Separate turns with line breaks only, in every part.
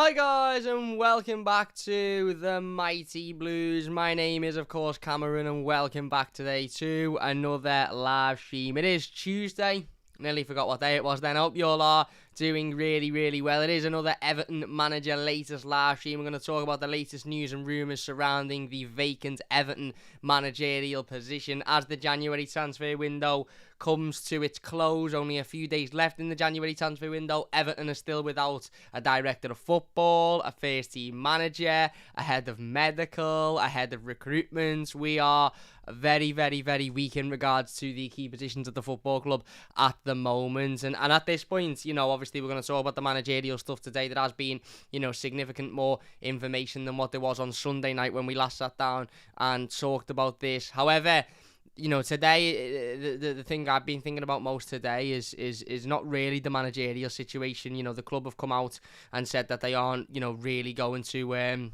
Hi guys and welcome back to the Mighty Blues. My name is of course Cameron and welcome back today to another live stream. It is Tuesday. Nearly forgot what day it was then. I hope you all are doing really well. It is another Everton manager latest live stream. We're going to talk about the latest news and rumours surrounding the vacant Everton managerial position as the January transfer window comes to its close. Only a few days left in the January transfer window. Everton are still without a director of football, a first team manager, a head of medical, a head of recruitment. We are very weak in regards to the key positions at the football club at the moment. And at this point, obviously we're going to talk about the managerial stuff today. There has been, significant more information than what there was on Sunday night when we last sat down and talked about this. However, today, the thing I've been thinking about most today is not really the managerial situation. The club have come out and said that they aren't, really going to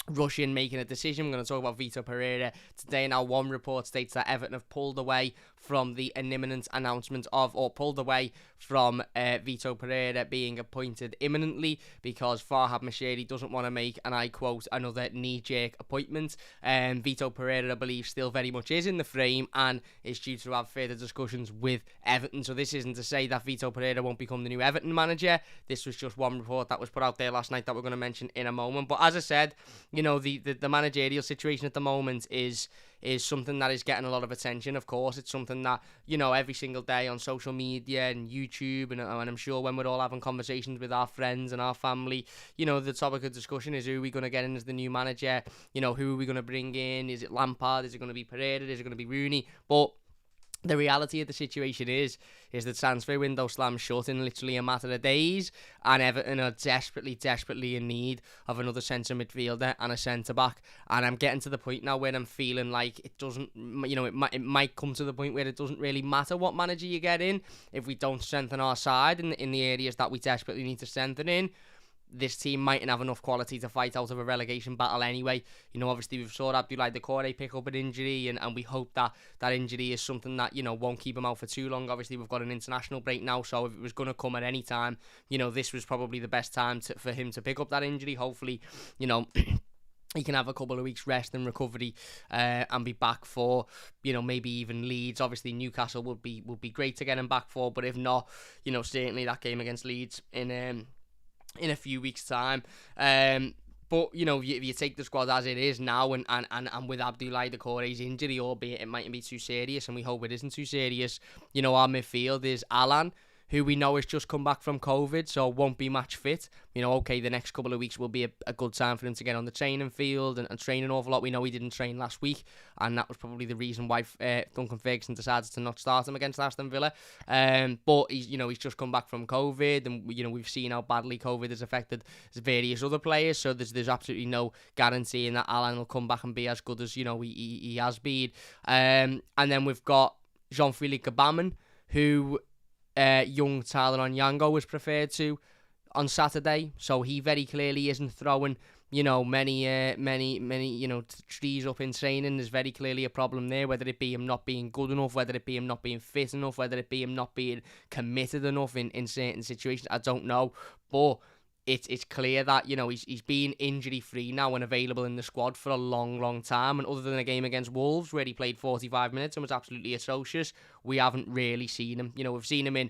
rush in making a decision. We're going to talk about Vitor Pereira today. Now, one report states that Everton have pulled away from the imminent announcement of, or pulled away from Vitor Pereira being appointed imminently because Farhad Moshiri doesn't want to make, and I quote, another knee-jerk appointment. Vitor Pereira, I believe, still very much is in the frame and is due to have further discussions with Everton. So this isn't to say that Vitor Pereira won't become the new Everton manager. This was just one report that was put out there last night that we're going to mention in a moment. But as I said, the managerial situation at the moment is something that is getting a lot of attention. Of course, it's something that, every single day on social media and YouTube, and I'm sure when we're all having conversations with our friends and our family, the topic of discussion is who are we going to get in as the new manager? Who are we going to bring in? Is it Lampard? Is it going to be Pereira? Is it going to be Rooney? But the reality of the situation is the transfer window slams shut in literally a matter of days, and Everton are desperately in need of another centre midfielder and a centre back. And I'm getting to the point now where I'm feeling like it doesn't, it might come to the point where it doesn't really matter what manager you get in if we don't strengthen our side in the areas that we desperately need to strengthen in. This team mightn't have enough quality to fight out of a relegation battle anyway. Obviously we've saw Abdoulaye Doucouré pick up an injury, and we hope that injury is something that, won't keep him out for too long. Obviously we've got an international break now, so if it was going to come at any time, this was probably the best time for him to pick up that injury. Hopefully, he can have a couple of weeks rest and recovery and be back for, maybe even Leeds. Obviously Newcastle would be great to get him back for, but if not, certainly that game against Leeds in a few weeks' time. But, you take the squad as it is now, and with Abdoulaye Doucouré's injury, albeit it mightn't be too serious, and we hope it isn't too serious, our midfield is Alan, who we know has just come back from COVID, so won't be match fit. Okay, the next couple of weeks will be a good time for him to get on the training field and train an awful lot. We know he didn't train last week, and that was probably the reason why Duncan Ferguson decided to not start him against Aston Villa. But he's just come back from COVID, and we've seen how badly COVID has affected various other players. So there's absolutely no guarantee in that Alan will come back and be as good as he has been. And then we've got Jean-Philippe Gbamin, who young Tyler Onyango was preferred to on Saturday, so he very clearly isn't throwing many trees up in training. There's very clearly a problem there, whether it be him not being good enough, whether it be him not being fit enough, whether it be him not being committed enough in certain situations. I don't know, but it's clear that he's been injury free now and available in the squad for a long time, and other than a game against Wolves where he played 45 minutes and was absolutely atrocious, we haven't really seen him. We've seen him in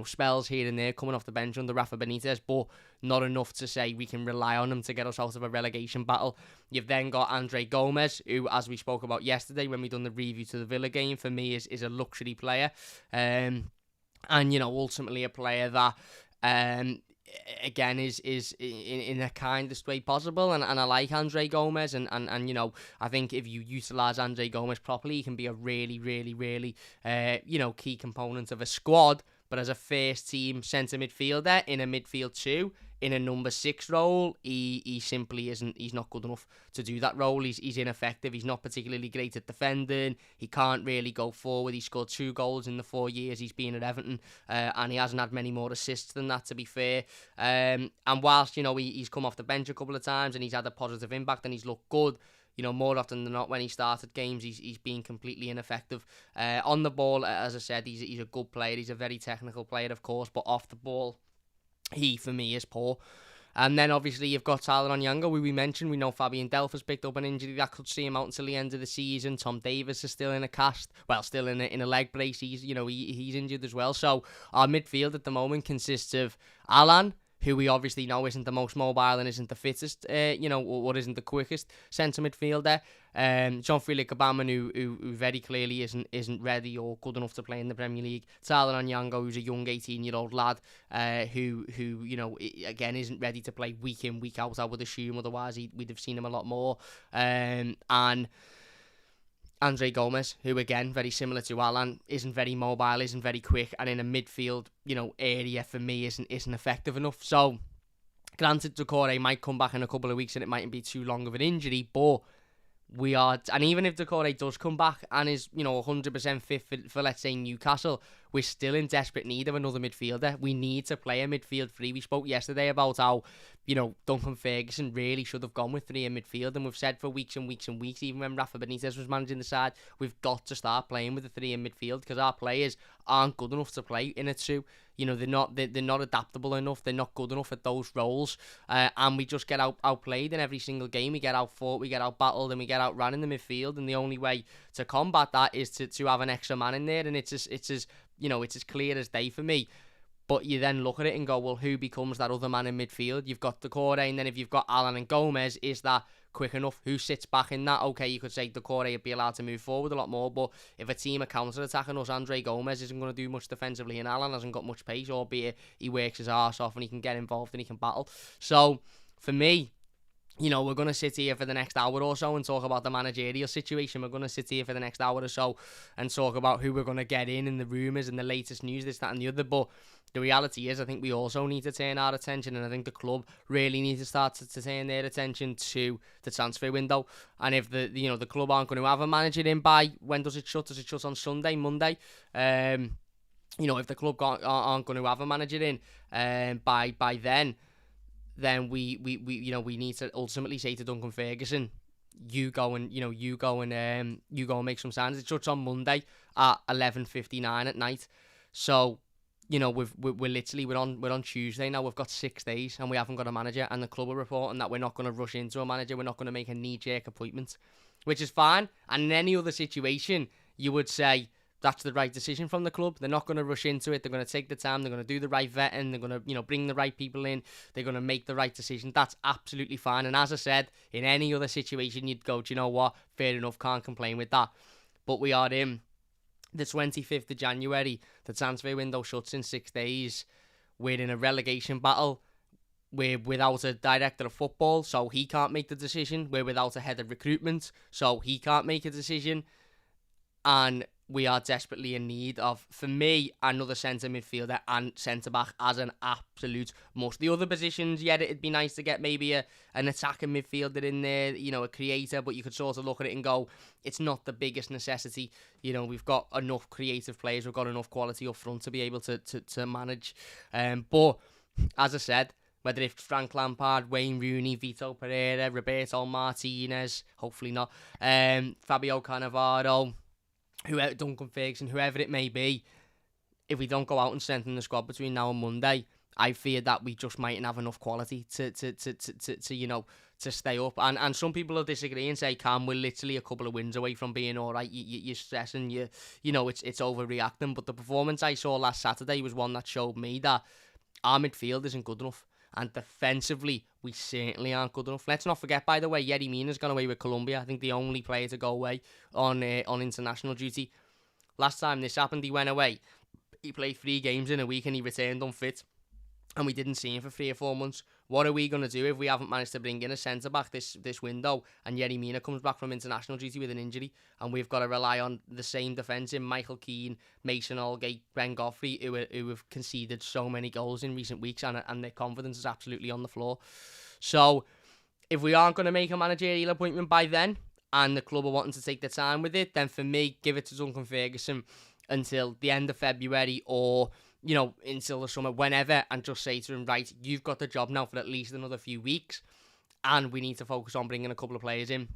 spells here and there coming off the bench under Rafa Benitez, but not enough to say we can rely on him to get us out of a relegation battle. You've then got Andre Gomes, who, as we spoke about yesterday when we done the review to the Villa game, for me is a luxury player, and ultimately a player that again is in the kindest way possible, and I like Andre Gomes, and I think if you utilise Andre Gomes properly, he can be a really key component of a squad. But as a first team centre midfielder in a midfield 2, in a number 6 role, he simply isn't. He's not good enough to do that role. He's ineffective. He's not particularly great at defending. He can't really go forward. He scored 2 goals in the 4 years he's been at Everton, and he hasn't had many more assists than that, to be fair. And whilst he's come off the bench a couple of times and he's had a positive impact and he's looked good, more often than not, when he started games, he's been completely ineffective. On the ball, as I said, he's a good player. He's a very technical player, of course, but off the ball, he, for me, is poor. And then obviously you've got Tyler Onyanga, who we mentioned. We know Fabian Delph has picked up an injury that could see him out until the end of the season. Tom Davis is still in a cast, still in a leg brace. He's injured as well. So our midfield at the moment consists of Alan, who we obviously know isn't the most mobile and isn't the fittest, or isn't the quickest centre midfielder. John-Philippe Gbamin, who very clearly isn't ready or good enough to play in the Premier League. Tyler Onyanga, who's a young 18-year-old lad, who again isn't ready to play week in, week out, I would assume. Otherwise, we'd have seen him a lot more. And Andre Gomez, who again, very similar to Alan, isn't very mobile, isn't very quick, and in a midfield, area for me isn't effective enough. So, granted, Doucouré might come back in a couple of weeks and it mightn't be too long of an injury, but and even if Doucouré does come back and is, 100% fit for, let's say, Newcastle, we're still in desperate need of another midfielder. We need to play a midfield three. We spoke yesterday about how, Duncan Ferguson really should have gone with three in midfield, and we've said for weeks and weeks and weeks, even when Rafa Benitez was managing the side, we've got to start playing with the three in midfield because our players aren't good enough to play in a two. They're not adaptable enough. They're not good enough at those roles, and we just get outplayed in every single game. We get outfought, we get outbattled, and we get outran in the midfield. And the only way to combat that is to have an extra man in there, and it's as clear as day for me. But you then look at it and go, well, who becomes that other man in midfield? You've got Doucouré, and then if you've got Alan and Gomez, is that quick enough? Who sits back in that? Okay, you could say Doucouré would be allowed to move forward a lot more, but if a team are counter-attacking us, Andre Gomez isn't going to do much defensively, and Alan hasn't got much pace, albeit he works his arse off and he can get involved and he can battle. So, for me, we're going to sit here for the next hour or so and talk about the managerial situation. We're going to sit here for the next hour or so and talk about who we're going to get in the rumours and the latest news, this, that and the other. But the reality is, I think we also need to turn our attention, and I think the club really needs to start to turn their attention to the transfer window. And if the club aren't going to have a manager in by, when does it shut? Does it shut on Sunday, Monday? If the club aren't going to have a manager in by then we need to ultimately say to Duncan Ferguson, you go and make some signs. It shuts on Monday at 11:59 at night. So, we're on Tuesday now. We've got 6 days and we haven't got a manager, and the club are reporting that we're not going to rush into a manager. We're not going to make a knee-jerk appointment, which is fine. And in any other situation, you would say that's the right decision from the club. They're not going to rush into it. They're going to take the time. They're going to do the right vetting. They're going to, bring the right people in. They're going to make the right decision. That's absolutely fine. And as I said, in any other situation, you'd go, do you know what? Fair enough. Can't complain with that. But we are in the 25th of January. The transfer window shuts in 6 days. We're in a relegation battle. We're without a director of football, so he can't make the decision. We're without a head of recruitment, so he can't make a decision. And we are desperately in need of, for me, another centre midfielder and centre-back as an absolute must. The other positions, it'd be nice to get maybe an attacking midfielder in there, a creator, but you could sort of look at it and go, it's not the biggest necessity. We've got enough creative players, we've got enough quality up front to be able to manage. But, as I said, whether it's Frank Lampard, Wayne Rooney, Vito Pereira, Roberto Martinez, hopefully not, Fabio Cannavaro, Duncan Ferguson, whoever it may be, if we don't go out and strengthen the squad between now and Monday, I fear that we just mightn't have enough quality to stay up. And some people will disagree and say, Cam, we're literally a couple of wins away from being all right. You're stressing, it's overreacting. But the performance I saw last Saturday was one that showed me that our midfield isn't good enough. And defensively, we certainly aren't good enough. Let's not forget, by the way, Yerry Mina's gone away with Colombia. I think the only player to go away on international duty. Last time this happened, he went away. He played 3 games in a week and he returned unfit. And we didn't see him for 3 or 4 months. What are we going to do if we haven't managed to bring in a centre-back this window and Yerry Mina comes back from international duty with an injury, and we've got to rely on the same defence in Michael Keane, Mason Holgate, Ben Godfrey, who have conceded so many goals in recent weeks, and their confidence is absolutely on the floor. So, if we aren't going to make a managerial appointment by then, and the club are wanting to take their time with it, then for me, give it to Duncan Ferguson until the end of February or until the summer, whenever, and just say to him, right, you've got the job now for at least another few weeks, and we need to focus on bringing a couple of players in.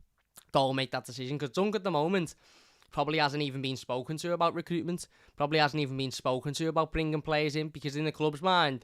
Don't make that decision, because Dunk at the moment probably hasn't even been spoken to about recruitment, probably hasn't even been spoken to about bringing players in, because in the club's mind,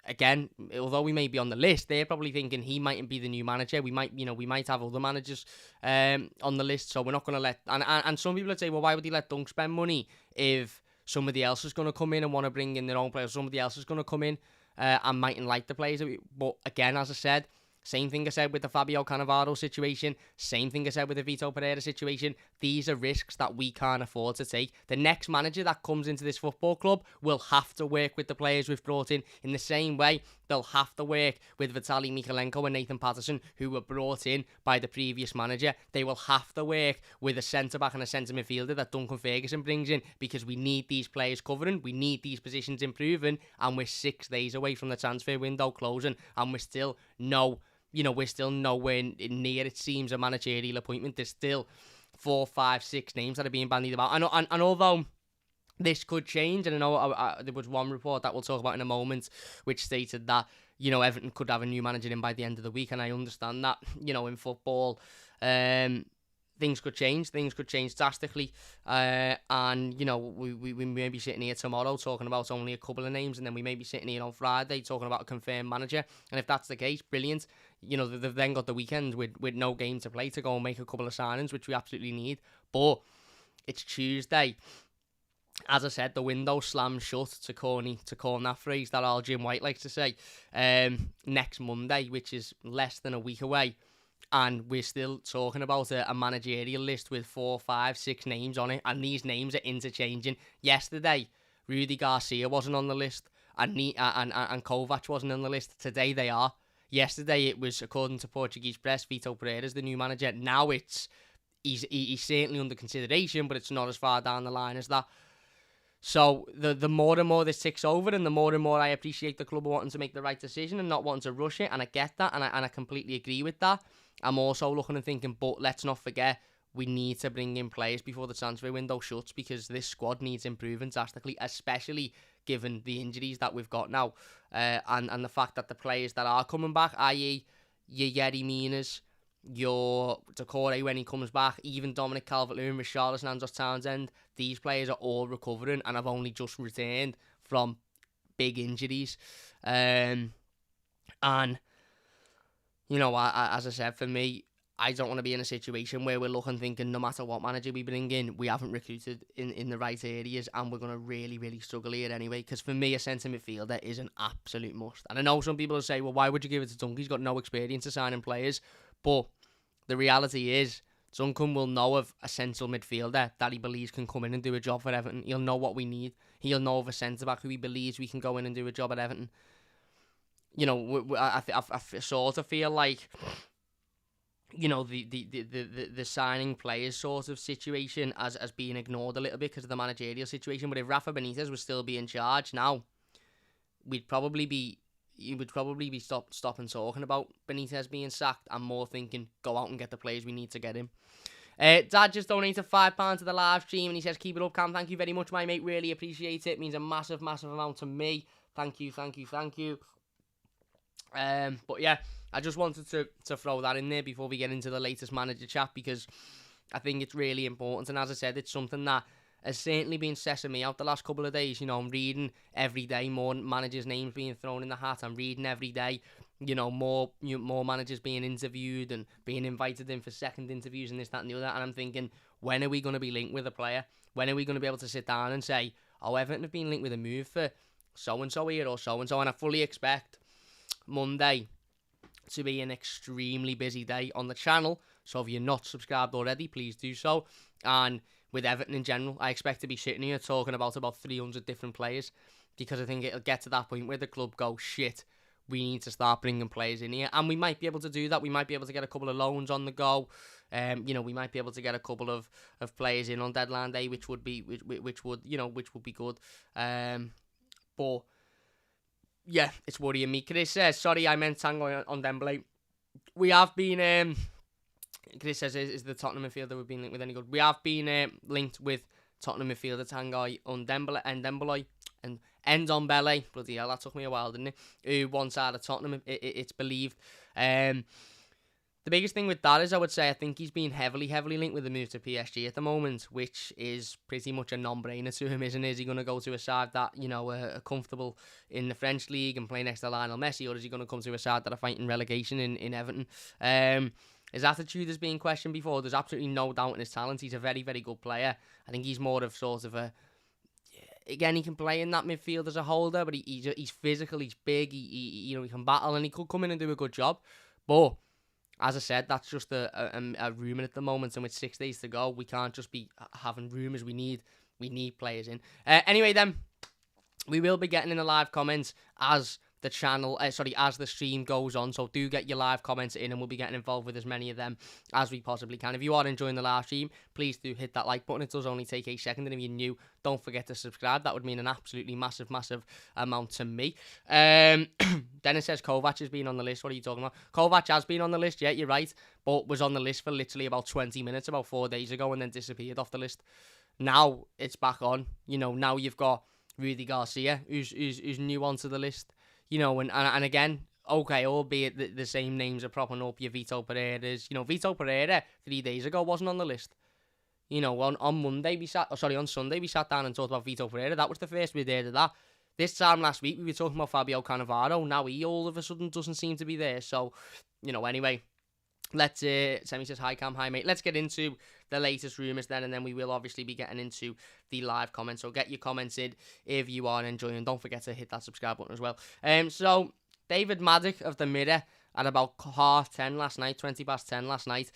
again, although we may be on the list, they're probably thinking he mightn't be the new manager. We might have other managers on the list, so we're not going to let... And some people would say, well, why would he let Dunk spend money if somebody else is going to come in and want to bring in their own players? Somebody else is going to come in and mightn't like the players. But again, as I said, same thing I said with the Fabio Cannavaro situation. Same thing I said with the Vitor Pereira situation. These are risks that we can't afford to take. The next manager that comes into this football club will have to work with the players we've brought in the same way they'll have to work with Vitaly Mikalenko and Nathan Patterson, who were brought in by the previous manager. They will have to work with a centre-back and a centre midfielder that Duncan Ferguson brings in, because we need these players covering, we need these positions improving, and we're 6 days away from the transfer window closing, and we're still nowhere near, it seems, a managerial appointment. There's still 4, 5, 6 names that are being bandied about. And although this could change, and I know there was one report that we'll talk about in a moment which stated that, Everton could have a new manager in by the end of the week, and I understand that, in football, things could change drastically, and we may be sitting here tomorrow talking about only a couple of names, and then we may be sitting here on Friday talking about a confirmed manager. And if that's the case, brilliant. They've then got the weekend with no game to play to go and make a couple of signings, which we absolutely need. But it's Tuesday. As I said, the window slams shut, to coin that phrase that our Jim White likes to say, next Monday, which is less than a week away. And we're still talking about a managerial list with 4, 5, 6 names on it. And these names are interchanging. Yesterday, Rudy Garcia wasn't on the list. And Kovač wasn't on the list. Today they are. Yesterday it was, according to Portuguese press, Vitor Pereira's the new manager. Now he's certainly under consideration, but it's not as far down the line as that. So the more and more this ticks over, and the more I appreciate the club wanting to make the right decision and not wanting to rush it, and I get that, and I completely agree with that. I'm also looking and thinking, but let's not forget, we need to bring in players before the transfer window shuts, because this squad needs improving drastically, especially given the injuries that we've got now, and the fact that the players that are coming back, i.e. your Yerry Minas, your Decore when he comes back, even Dominic Calvert-Lewin, Richarlison, Andros Townsend, these players are all recovering and have only just returned from big injuries. And, as I said, for me, I don't want to be in a situation where we're looking thinking no matter what manager we bring in, we haven't recruited in the right areas, and we're going to really, really struggle here anyway. Because for me, a centre midfielder is an absolute must. And I know some people will say, well, why would you give it to Duncan? He's got no experience of signing players. But the reality is, Duncan will know of a central midfielder that he believes can come in and do a job for Everton. He'll know what we need. He'll know of a centre-back who he believes we can go in and do a job at Everton. I sort of feel like, the signing players sort of situation as being ignored a little bit because of the managerial situation. But if Rafa Benitez would still be in charge now, you would probably be stopping talking about Benitez being sacked and more thinking, go out and get the players we need to get him. Dad just donated £5 to the live stream, and he says, keep it up, Cam. Thank you very much, my mate. Really appreciate it. It means a massive, massive amount to me. Thank you. But yeah, I just wanted to throw that in there before we get into the latest manager chat, because I think it's really important. And as I said, it's something that has certainly been stressing me out the last couple of days. I'm reading every day more managers' names being thrown in the hat. I'm reading every day, more managers being interviewed and being invited in for second interviews and this, that and the other. And I'm thinking, when are we going to be linked with a player? When are we going to be able to sit down and say, oh, Everton have been linked with a move for so-and-so here or so-and-so? And I fully expect Monday to be an extremely busy day on the channel. So if you're not subscribed already, please do so. And with Everton in general, I expect to be sitting here talking about 300 different players, because I think it'll get to that point where the club goes, shit, we need to start bringing players in here. And we might be able to do that. We might be able to get a couple of loans on the go. We might be able to get a couple of players in on deadline day, which would be good. But yeah, it's worrying me. Chris says, sorry, I meant Tango on Dembele. We have been... Chris says, is the Tottenham midfielder we've been linked with any good? We have been linked with Tottenham midfielder Tanguy Ndombele and Ndombele. Bloody hell, that took me a while, didn't it? Who once out of Tottenham, it's believed. The biggest thing with that is, I would say, I think he's been heavily linked with the move to PSG at the moment, which is pretty much a non-brainer to him, isn't it? Is he going to go to a side that, are comfortable in the French league and play next to Lionel Messi, or is he going to come to a side that are fighting relegation in Everton? His attitude has been questioned before. There's absolutely no doubt in his talent. He's a very, very good player. I think he's more of sort of a... Again, he can play in that midfield as a holder, but he's physical, he's big, he can battle, and he could come in and do a good job. But... as I said, that's just a rumour at the moment, and with 6 days to go, we can't just be having rumours. We need players in. Anyway, then, we will be getting in the live comments as the channel, as the stream goes on. So do get your live comments in, and we'll be getting involved with as many of them as we possibly can. If you are enjoying the live stream, please do hit that like button. It does only take a second, and if you're new, don't forget to subscribe. That would mean an absolutely massive amount to me. Dennis says Kovač has been on the list. What are you talking about? Kovač has been on the list, yeah, you're right, but was on the list for literally about 20 minutes, about 4 days ago, and then disappeared off the list. Now it's back on. Now you've got Rudy Garcia, who's new onto the list. And again, okay, albeit the same names are propping up your Vito Pereiras. Vito Pereira 3 days ago wasn't on the list. On Sunday we sat down and talked about Vito Pereira. That was the first we'd heard of that. This time last week we were talking about Fabio Cannavaro. Now he all of a sudden doesn't seem to be there. So, anyway, let's, Semi says, hi Cam, hi mate. Let's get into the latest rumours then, and then we will obviously be getting into the live comments. So get your comments in if you are enjoying. Don't forget to hit that subscribe button as well. So David Maddock of the Mirror at about 10:30 last night, 20 past 10 last night,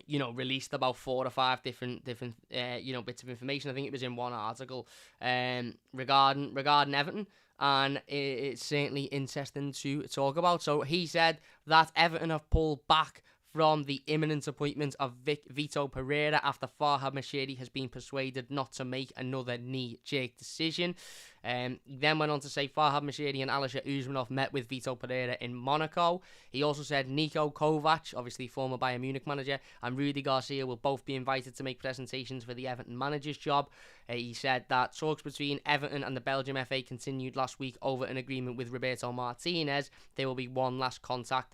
released about 4 or 5 different bits of information. I think it was in one article regarding Everton. And it's certainly interesting to talk about. So he said that Everton have pulled back from the imminent appointment of Vito Pereira after Farhad Moshiri has been persuaded not to make another knee-jerk decision. He then went on to say Farhad Moshiri and Alisher Usmanov met with Vito Pereira in Monaco. He also said Niko, Kovač, obviously former Bayern Munich manager, and Rudy Garcia will both be invited to make presentations for the Everton manager's job. He said that talks between Everton and the Belgium FA continued last week over an agreement with Roberto Martinez. There will be one last contact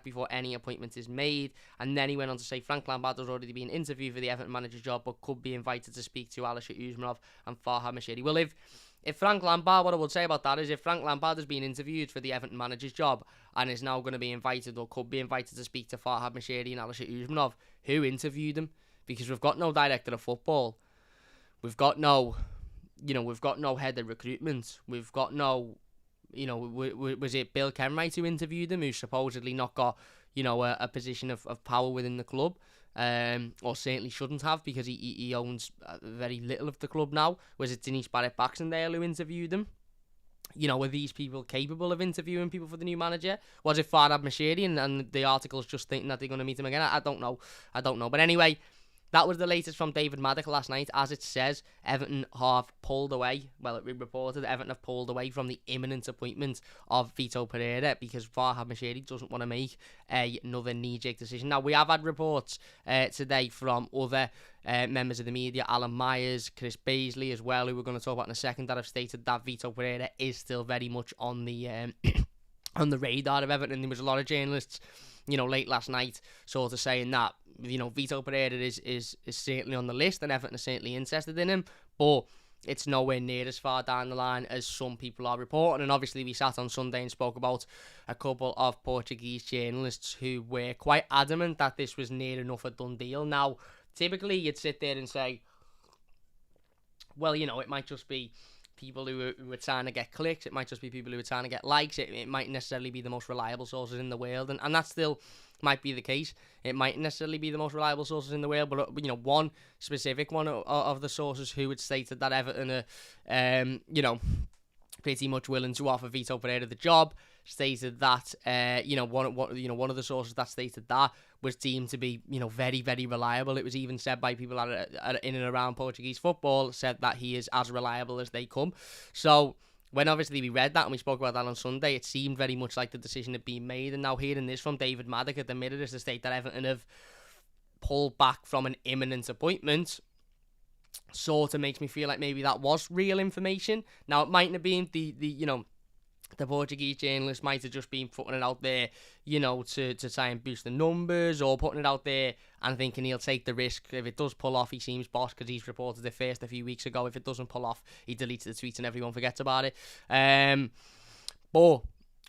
before any appointment is made. And then he went on to say Frank Lampard has already been interviewed for the Everton manager's job, but could be invited to speak to Alisher Usmanov and Farhad Moshiri. Well, if Frank Lampard, what I would say about that is if Frank Lampard has been interviewed for the Everton manager's job and is now going to be invited or could be invited to speak to Farhad Moshiri and Alisher Usmanov, who interviewed him? Because we've got no director of football. We've got no head of recruitment. We've got no... was it Bill Kenwright who interviewed him, who supposedly not got, a position of power within the club, or certainly shouldn't have because he owns very little of the club now? Was it Denise Barrett-Baxendale who interviewed him? Were these people capable of interviewing people for the new manager? Was it Farhad Moshiri and the article's just thinking that they're going to meet him again? I don't know. But anyway... that was the latest from David Maddock last night. As it says, Everton have pulled away. Well, it reported Everton have pulled away from the imminent appointment of Vito Pereira because Farhad Moshiri doesn't want to make another knee-jerk decision. Now, we have had reports today from other members of the media, Alan Myers, Chris Baisley as well, who we're going to talk about in a second, that have stated that Vito Pereira is still very much on the on the radar of Everton. There was a lot of journalists, late last night, sort of saying that, Vito Pereira is certainly on the list and Everton are certainly interested in him, but it's nowhere near as far down the line as some people are reporting. And obviously we sat on Sunday and spoke about a couple of Portuguese journalists who were quite adamant that this was near enough a done deal. Now, typically you'd sit there and say, well, it might just be people who are trying to get clicks, it might just be people who are trying to get likes, it might necessarily be the most reliable sources in the world, and that still might be the case. It might necessarily be the most reliable sources in the world, but one specific one of the sources who had stated that Everton are pretty much willing to offer Vito Pereira the job stated that one of the sources that stated that was deemed to be very, very reliable. It was even said by people that are in and around Portuguese football, said that he is as reliable as they come. So when obviously we read that and we spoke about that on Sunday, it seemed very much like the decision had been made. And now hearing this from David Maddock at the Mirror is to state that Everton have pulled back from an imminent appointment, sort of makes me feel like maybe that was real information. Now it mightn't have been the the Portuguese journalist might have just been putting it out there, to try and boost the numbers, or putting it out there and thinking he'll take the risk. If it does pull off, he seems boss, because he's reported it first a few weeks ago. If it doesn't pull off, he deletes the tweets and everyone forgets about it. But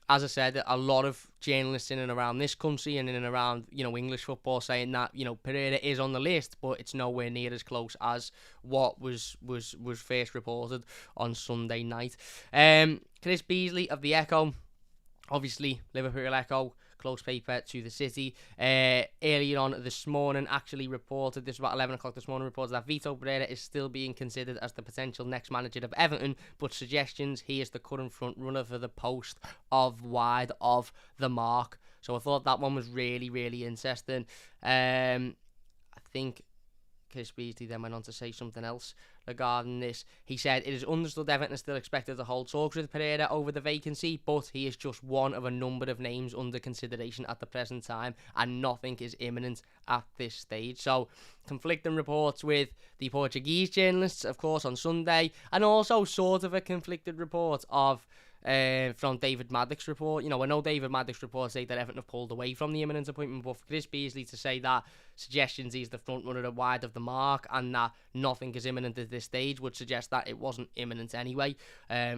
as I said, a lot of journalists in and around this country and in and around, English football saying that, Pereira is on the list, but it's nowhere near as close as what was first reported on Sunday night. Chris Beasley of the Echo, obviously Liverpool Echo, close paper to the City, earlier on this morning actually reported, this was about 11 o'clock this morning, reported that Vitor Pereira is still being considered as the potential next manager of Everton, but suggestions he is the current front runner for the post of wide of the mark. So I thought that one was really, really interesting. I think Chris Beasley then went on to say something else regarding this. He said, it is understood Everton is still expected to hold talks with Pereira over the vacancy, but he is just one of a number of names under consideration at the present time, and nothing is imminent at this stage. So, conflicting reports with the Portuguese journalists, of course, on Sunday, and also sort of a conflicted report of from David Maddox's report. I know David Maddox's report say that Everton have pulled away from the imminent appointment, but for Chris Beasley to say that suggestions he's the front runner at wide of the mark and that nothing is imminent at this stage would suggest that it wasn't imminent anyway.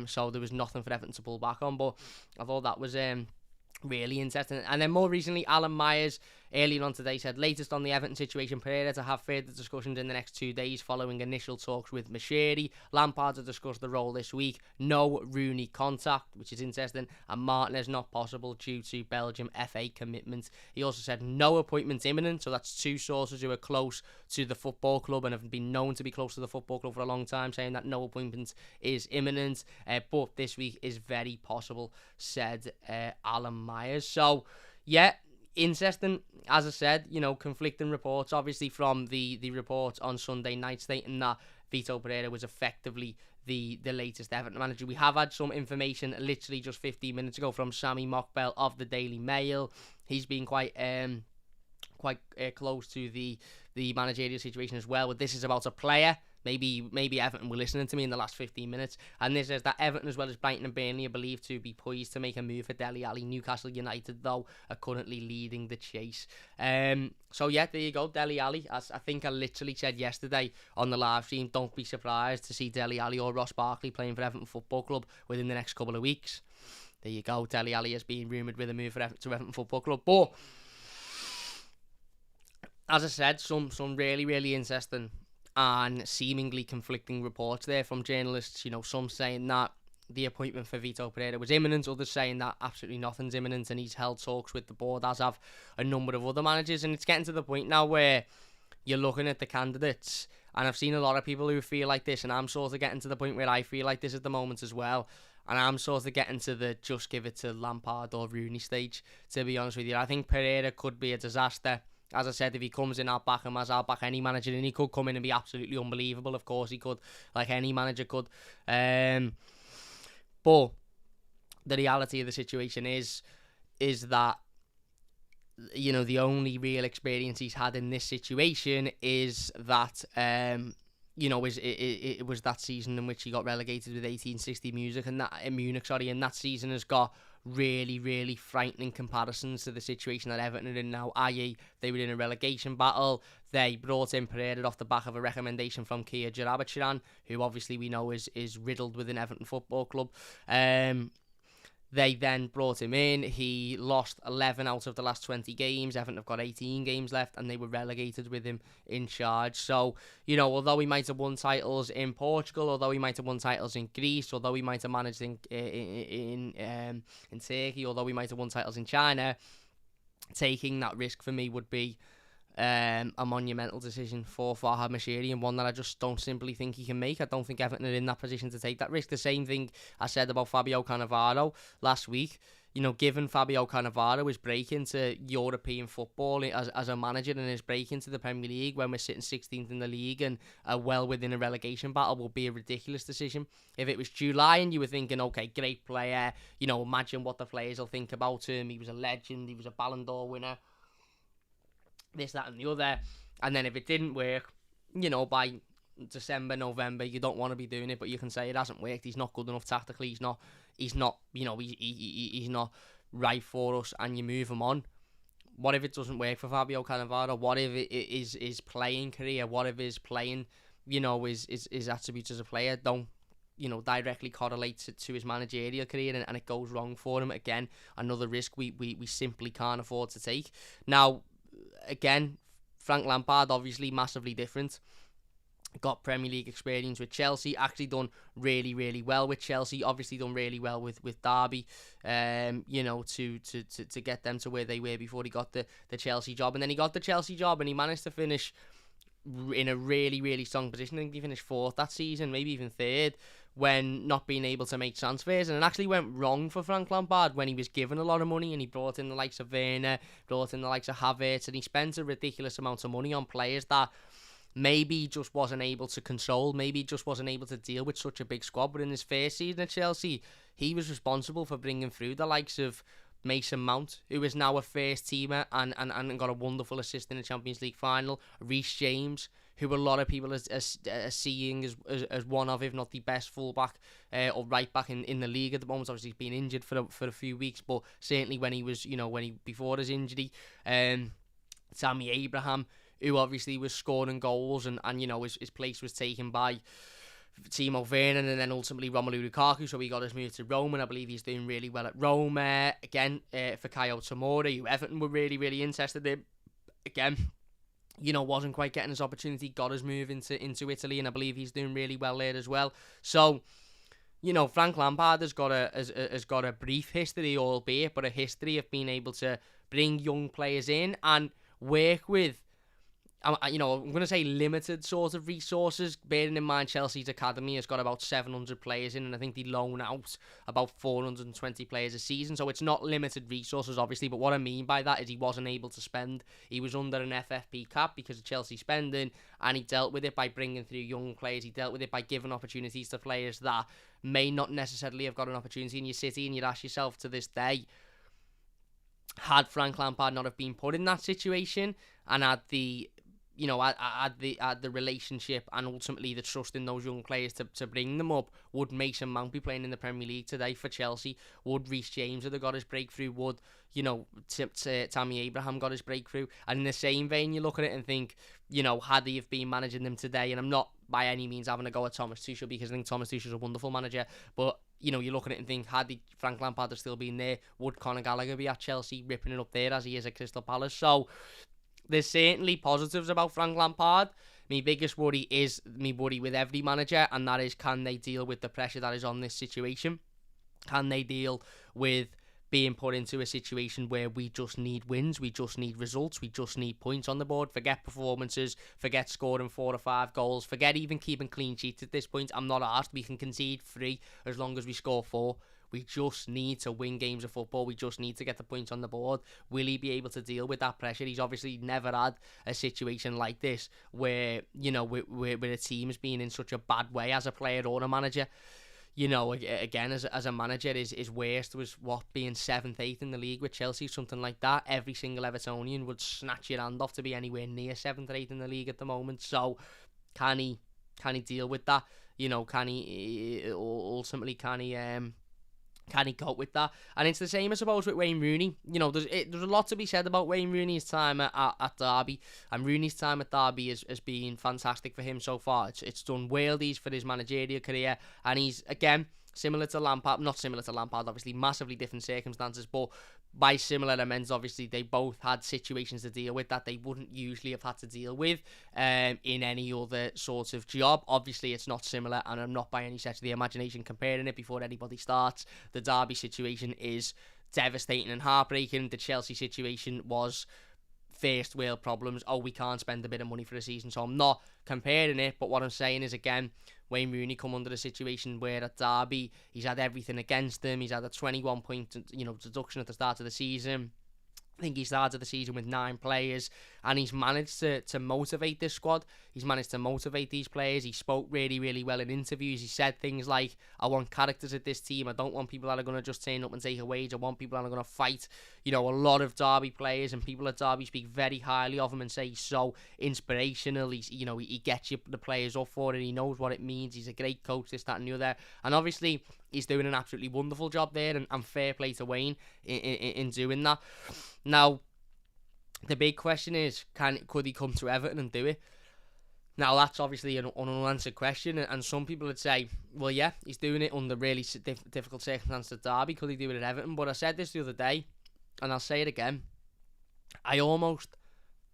So there was nothing for Everton to pull back on, but I thought that was really interesting. And then more recently, Alan Myers earlier on today said, latest on the Everton situation, Pereira to have further discussions in the next 2 days following initial talks with Managerial. Lampard to discuss the role this week. No Rooney contact, which is interesting, and Martinez not possible due to Belgium FA commitments. He also said no appointments imminent, so that's two sources who are close to the football club and have been known to be close to the football club for a long time, saying that no appointment is imminent, but this week is very possible, said Alan Myers. So, yeah, interesting. As I said, conflicting reports, obviously, from the report on Sunday night stating that Vitor Pereira was effectively the latest Everton manager. We have had some information literally just 15 minutes ago from Sammy Mockbell of the Daily Mail. He's been quite close to the managerial situation as well. But this is about a player. Maybe Everton were listening to me in the last 15 minutes. And this says that Everton, as well as Brighton and Burnley, are believed to be poised to make a move for Dele Alli. Newcastle United, though, are currently leading the chase. So, yeah, there you go, Dele Alli. As I think I literally said yesterday on the live stream, don't be surprised to see Dele Alli or Ross Barkley playing for Everton Football Club within the next couple of weeks. There you go, Dele Alli has been rumoured with a move to Everton Football Club. But, as I said, some really, really interesting and seemingly conflicting reports there from journalists. Some saying that the appointment for Vitor Pereira was imminent, others saying that absolutely nothing's imminent and he's held talks with the board, as have a number of other managers. And it's getting to the point now where you're looking at the candidates, and I've seen a lot of people who feel like this, and I'm sort of getting to the point where I feel like this at the moment as well. And I'm sort of getting to the just give it to Lampard or Rooney stage, to be honest with you. I think Pereira could be a disaster. As I said, if he comes in, I'll back him, as I'll back any manager, and he could come in and be absolutely unbelievable. Of course he could, like any manager could. But the reality of the situation is that, the only real experience he's had in this situation is that, it was that season in which he got relegated with 1860 Munich, and that season has got really, really frightening comparisons to the situation that Everton are in now, i.e. they were in a relegation battle. They brought in Pereira off the back of a recommendation from Kia Joorabchian, who obviously we know is riddled with an Everton Football Club. They then brought him in. He lost 11 out of the last 20 games. Everton have got 18 games left, and they were relegated with him in charge. So, although he might have won titles in Portugal, although he might have won titles in Greece, although he might have managed in Turkey, although he might have won titles in China, taking that risk for me would be a monumental decision for Farhad Moshiri, and one that I just don't simply think he can make. I don't think Everton are in that position to take that risk. The same thing I said about Fabio Cannavaro last week. Given Fabio Cannavaro is breaking to European football as a manager and is breaking to the Premier League when we're sitting 16th in the league and are well within a relegation battle, will be a ridiculous decision. If it was July and you were thinking, okay, great player, imagine what the players will think about him. He was a legend, he was a Ballon d'Or winner, this, that and the other, and then if it didn't work, by December, November, you don't want to be doing it, but you can say it hasn't worked, he's not good enough tactically, he's not he's not, he's not right for us, and you move him on. What if it doesn't work for Fabio Cannavaro? What if it is his playing career? What if his playing, his attributes as a player don't, directly correlate to his managerial career, and it goes wrong for him? Again, another risk we simply can't afford to take. Now, again, Frank Lampard, obviously massively different. Got Premier League experience with Chelsea, actually done really, really well with Chelsea, obviously done really well with Derby, to get them to where they were before he got the Chelsea job. And then he got the Chelsea job and he managed to finish in a really, really strong position. I think he finished 4th that season, maybe even 3rd, when not being able to make transfers. And it actually went wrong for Frank Lampard when he was given a lot of money and he brought in the likes of Werner, brought in the likes of Havertz, and he spent a ridiculous amount of money on players that maybe just wasn't able to control, maybe just wasn't able to deal with such a big squad. But in his first season at Chelsea, he was responsible for bringing through the likes of Mason Mount, who is now a first teamer and got a wonderful assist in the Champions League final. Reece James, who a lot of people are seeing as one of, if not the best fullback or right back in the league at the moment. Obviously, he's been injured for a few weeks, but certainly when he was, before his injury, Tammy Abraham, who obviously was scoring goals, and his place was taken by Timo Werner and then ultimately Romelu Lukaku, so he got his move to Rome, and I believe he's doing really well at Rome. Again, for Kayo Tomori, who Everton were really, really interested in. Again, wasn't quite getting his opportunity, got his move into Italy, and I believe he's doing really well there as well. So, Frank Lampard has got a brief history, albeit, but a history of being able to bring young players in and work with, I'm going to say limited sort of resources, bearing in mind Chelsea's academy has got about 700 players in, and I think they loan out about 420 players a season, so it's not limited resources, obviously, but what I mean by that is he wasn't able to spend. He was under an FFP cap because of Chelsea spending, and he dealt with it by bringing through young players. He dealt with it by giving opportunities to players that may not necessarily have got an opportunity in your city, and you'd ask yourself to this day, had Frank Lampard not have been put in that situation and had the the relationship and ultimately the trust in those young players to bring them up, would Mason Mount be playing in the Premier League today for Chelsea? Would Reece James have got his breakthrough? Would, Tammy Abraham got his breakthrough? And in the same vein, you look at it and think, had he have been managing them today, and I'm not by any means having a go at Thomas Tuchel, because I think Thomas Tuchel's a wonderful manager, but, you look at it and think, had Frank Lampard have still been there, would Conor Gallagher be at Chelsea ripping it up there as he is at Crystal Palace? So, there's certainly positives about Frank Lampard. My biggest worry is me worry with every manager, and that is, can they deal with the pressure that is on this situation? Can they deal with being put into a situation where we just need wins, we just need results, we just need points on the board? Forget performances, forget scoring 4 or 5 goals, forget even keeping clean sheets at this point. I'm not asked. We can concede 3 as long as we score 4. We just need to win games of football. We just need to get the points on the board. Will he be able to deal with that pressure? He's obviously never had a situation like this where, where a team has been in such a bad way as a player or a manager. Again, as a manager, his worst was, being 7th, 8th in the league with Chelsea, something like that. Every single Evertonian would snatch your hand off to be anywhere near 7th or 8th in the league at the moment. So, can he deal with that? Can he cope with that? And it's the same, I suppose, with Wayne Rooney. There's a lot to be said about Wayne Rooney's time at Derby, and Rooney's time at Derby has been fantastic for him so far. It's done worldies for his managerial career, and he's, again, similar to Lampard, not similar to Lampard, obviously, massively different circumstances, but by similar amends, obviously, they both had situations to deal with that they wouldn't usually have had to deal with in any other sort of job. Obviously, it's not similar, and I'm not by any stretch of the imagination comparing it before anybody starts. The Derby situation is devastating and heartbreaking. The Chelsea situation was first world problems. We can't spend a bit of money for a season, so I'm not comparing it, but what I'm saying is, again, Wayne Rooney come under a situation where at Derby, he's had everything against him. He's had a 21-point, deduction at the start of the season. I think he started the season with 9 players, and he's managed to motivate this squad. He's managed to motivate these players. He spoke really, really well in interviews. He said things like, I want characters at this team. I don't want people that are going to just turn up and take a wage. I want people that are going to fight. A lot of Derby players and people at Derby speak very highly of him and say he's so inspirational. He gets the players up for it. He knows what it means. He's a great coach, this, that and the other. And obviously, he's doing an absolutely wonderful job there, and fair play to Wayne in doing that. Now, the big question is, could he come to Everton and do it? Now, that's obviously an unanswered question, and some people would say, well, yeah, he's doing it under really difficult circumstances at Derby. Could he do it at Everton? But I said this the other day, and I'll say it again. I almost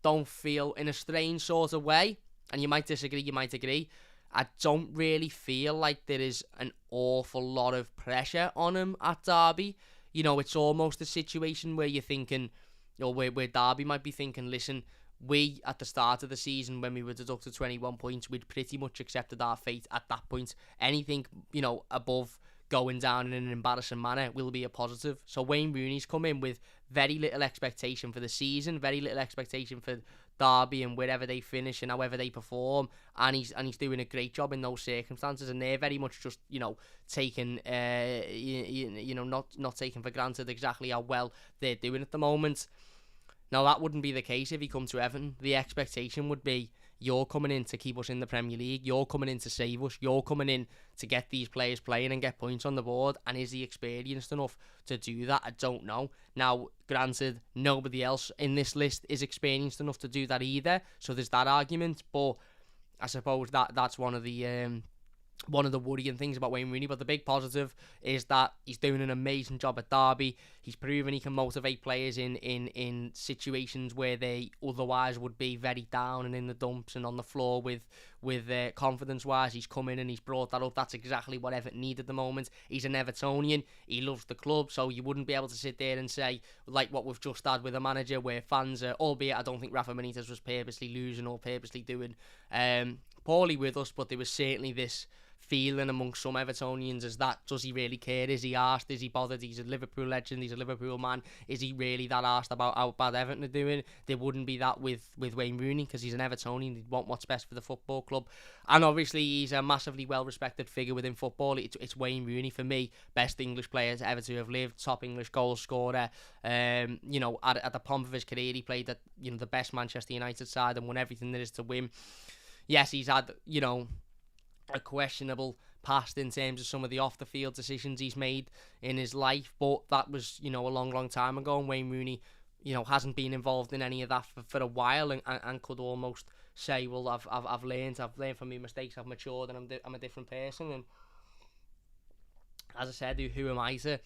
don't feel, in a strange sort of way, and you might disagree, you might agree, I don't really feel like there is an awful lot of pressure on him at Derby. It's almost a situation where you're thinking, where Derby might be thinking, listen, we, at the start of the season, when we were deducted 21 points, we'd pretty much accepted our fate at that point. Anything, above going down in an embarrassing manner will be a positive. So Wayne Rooney's come in with very little expectation for the season, very little expectation for Derby and wherever they finish and however they perform, and he's doing a great job in those circumstances, and they're very much just taking not taking for granted exactly how well they're doing at the moment. Now, that wouldn't be the case if he come to Everton. The expectation would be, you're coming in to keep us in the Premier League, you're coming in to save us, you're coming in to get these players playing and get points on the board, and is he experienced enough to do that? I don't know. Now, granted, nobody else in this list is experienced enough to do that either, so there's that argument, but I suppose that's one of the worrying things about Wayne Rooney. But the big positive is that he's doing an amazing job at Derby. He's proven he can motivate players in situations where they otherwise would be very down and in the dumps and on the floor with confidence wise. He's come in and he's brought that up. That's exactly what Everton need at the moment. He's an Evertonian. He loves the club, so you wouldn't be able to sit there and say, like what we've just had with a manager, where fans are, albeit I don't think Rafa Benitez was purposely losing or purposely doing poorly with us, but there was certainly this feeling amongst some Evertonians is that, does he really care? Is he arsed? Is he bothered? He's a Liverpool legend. He's a Liverpool man. Is he really that arsed about how bad Everton are doing? There wouldn't be that with Wayne Rooney, because he's an Evertonian. He'd want what's best for the football club. And obviously he's a massively well-respected figure within football. It's Wayne Rooney, for me, best English player ever to have lived, top English goal scorer. At the pomp of his career, he played at the best Manchester United side and won everything there is to win. Yes, he's had, a questionable past in terms of some of the off-the-field decisions he's made in his life, but that was, a long, long time ago, and Wayne Rooney, hasn't been involved in any of that for a while, and could almost say, well, I've learned from my mistakes, I've matured, and I'm a different person. And as I said, who am I to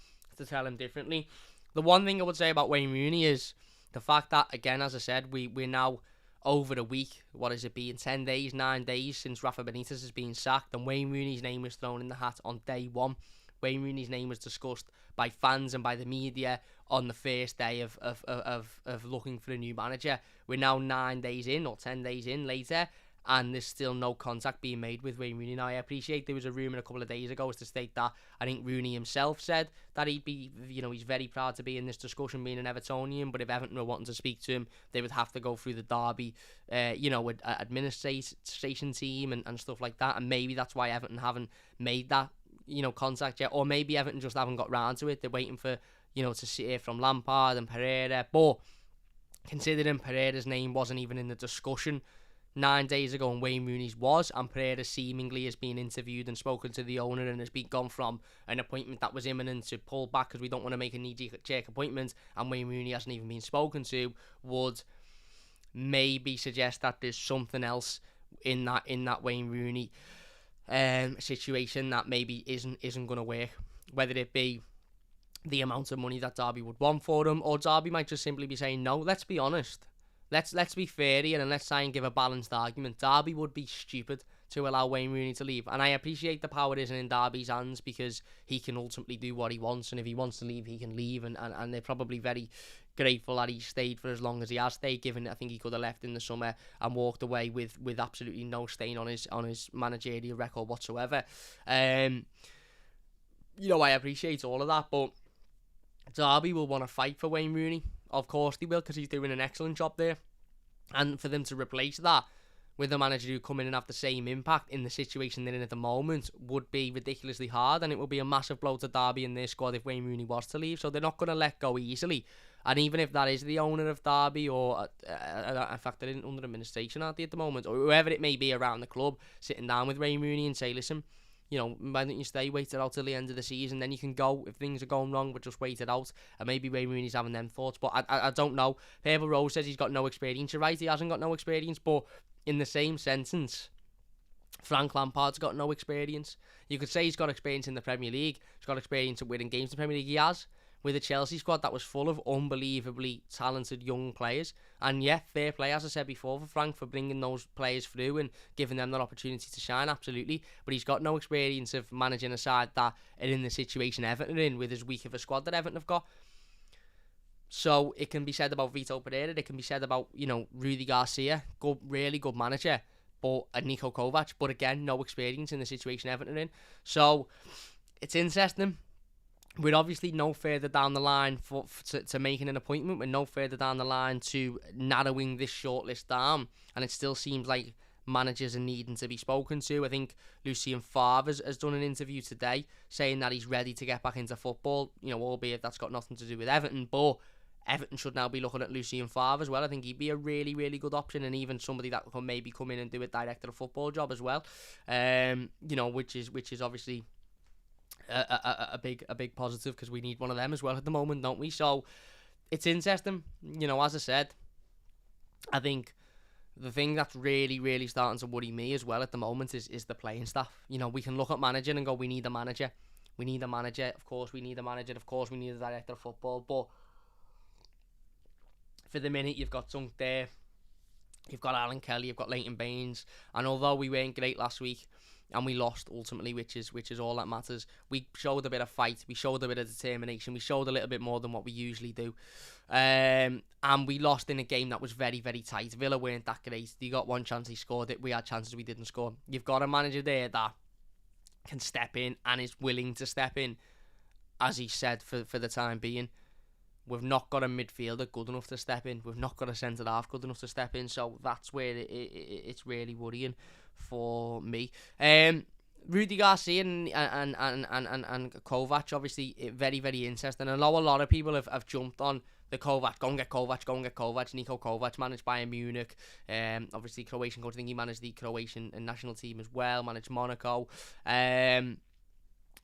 tell him differently? The one thing I would say about Wayne Rooney is the fact that, again, as I said, we're now over a week, what has it been, 10 days, 9 days since Rafa Benitez has been sacked, and Wayne Rooney's name was thrown in the hat on day one. Wayne Rooney's name was discussed by fans and by the media on the first day of looking for a new manager. We're now 9 days in, or 10 days in later, and there's still no contact being made with Wayne Rooney. Now, I appreciate there was a rumour a couple of days ago as to state that I think Rooney himself said that he'd be, he's very proud to be in this discussion being an Evertonian, but if Everton were wanting to speak to him, they would have to go through the Derby, administration team and stuff like that, and maybe that's why Everton haven't made that, contact yet, or maybe Everton just haven't got round to it. They're waiting for, to hear from Lampard and Pereira, but considering Pereira's name wasn't even in the discussion 9 days ago and Wayne Rooney's was, and Pereira seemingly has been interviewed and spoken to the owner and has been gone from an appointment that was imminent to pull back because we don't want to make a knee-jerk appointment, and Wayne Rooney hasn't even been spoken to, would maybe suggest that there's something else in that Wayne Rooney situation that maybe isn't going to work, whether it be the amount of money that Derby would want for him, or Derby might just simply be saying, no, let's be honest. Let's be fair here and let's try and give a balanced argument. Derby would be stupid to allow Wayne Rooney to leave. And I appreciate the power isn't in Derby's hands, because he can ultimately do what he wants. And if he wants to leave, he can leave. And they're probably very grateful that he stayed for as long as he has stayed, given I think he could have left in the summer and walked away with absolutely no stain on his managerial record whatsoever. I appreciate all of that, but Derby will want to fight for Wayne Rooney. Of course they will, because he's doing an excellent job there. And for them to replace that with a manager who come in and have the same impact in the situation they're in at the moment would be ridiculously hard, and it would be a massive blow to Derby and their squad if Wayne Rooney was to leave. So they're not going to let go easily. And even if that is the owner of Derby, or in fact they're in under administration, aren't they, at the moment, or whoever it may be around the club, sitting down with Wayne Rooney and say, listen, you know, why don't you stay, wait it out till the end of the season, then you can go if things are going wrong, but just wait it out. And maybe Wayne Rooney's having them thoughts, but I don't know. Purple Rose says he's got no experience. You're right, he hasn't got no experience, but in the same sentence, Frank Lampard's got no experience. You could say he's got experience in the Premier League, he's got experience at winning games in the Premier League. He has, with a Chelsea squad that was full of unbelievably talented young players. And yeah, fair play, as I said before, for Frank for bringing those players through and giving them that opportunity to shine, absolutely. But he's got no experience of managing a side that are in the situation Everton are in, with as weak of a squad that Everton have got. So it can be said about Vito Pereira, it can be said about, you know, Rudy Garcia, good, really good manager, but a Niko Kovač, but again, no experience in the situation Everton are in. So it's interesting. We're obviously no further down the line to making an appointment. We're no further down the line to narrowing this shortlist down. And it still seems like managers are needing to be spoken to. I think Lucien Favre has done an interview today saying that he's ready to get back into football. You know, albeit that's got nothing to do with Everton. But Everton should now be looking at Lucien Favre as well. I think he'd be a really, really good option, and even somebody that could maybe come in and do a director of football job as well. You know, which is obviously a big positive, because we need one of them as well at the moment, don't we? So it's interesting. You know, as I said, I think the thing that's really starting to worry me as well at the moment is the playing staff. You know, we can look at manager and go, we need a manager, of course we need a manager, of course we need a director of football, but for the minute you've got Dunk there, you've got Alan Kelly, you've got Leighton Baines, and although we weren't great last week and we lost ultimately, which is all that matters, we showed a bit of fight, we showed a bit of determination, we showed a little bit more than what we usually do, and we lost in a game that was very tight. Villa weren't that great. They got one chance, they scored it. We had chances, we didn't score. You've got a manager there that can step in and is willing to step in, as he said, for the time being. We've not got a midfielder good enough to step in. We've not got a centre half good enough to step in. So that's where it's really worrying for me. Rudy Garcia and Kovač, obviously very interesting. I know a lot of people have jumped on the Kovač. Go and get Kovač. Niko Kovač, managed by Munich. Obviously Croatian coach. I think he managed the Croatian national team as well. Managed Monaco.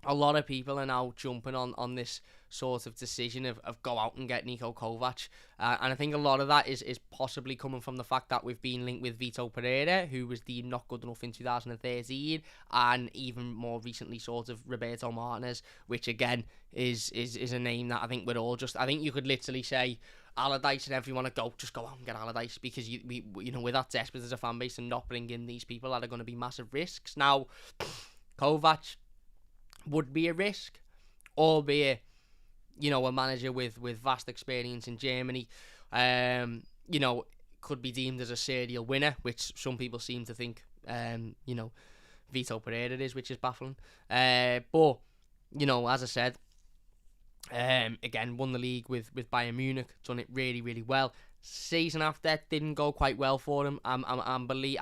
A lot of people are now jumping on this sort of decision of go out and get Niko Kovač, and I think a lot of that is possibly coming from the fact that we've been linked with Vito Pereira, who was deemed not good enough in 2013, and even more recently sort of Roberto Martinez, which again is a name that I think we're all I think you could literally say Allardyce and everyone to just go out and get Allardyce, because we you know, we're that desperate as a fan base and not bring in these people that are going to be massive risks. Now Kovač would be a risk, albeit, you know, a manager with vast experience in Germany, you know, could be deemed as a serial winner, which some people seem to think, you know, Vito Pereira is, which is baffling. But, you know, as I said, again, won the league with Bayern Munich, done it really well. Season after didn't go quite well for him. I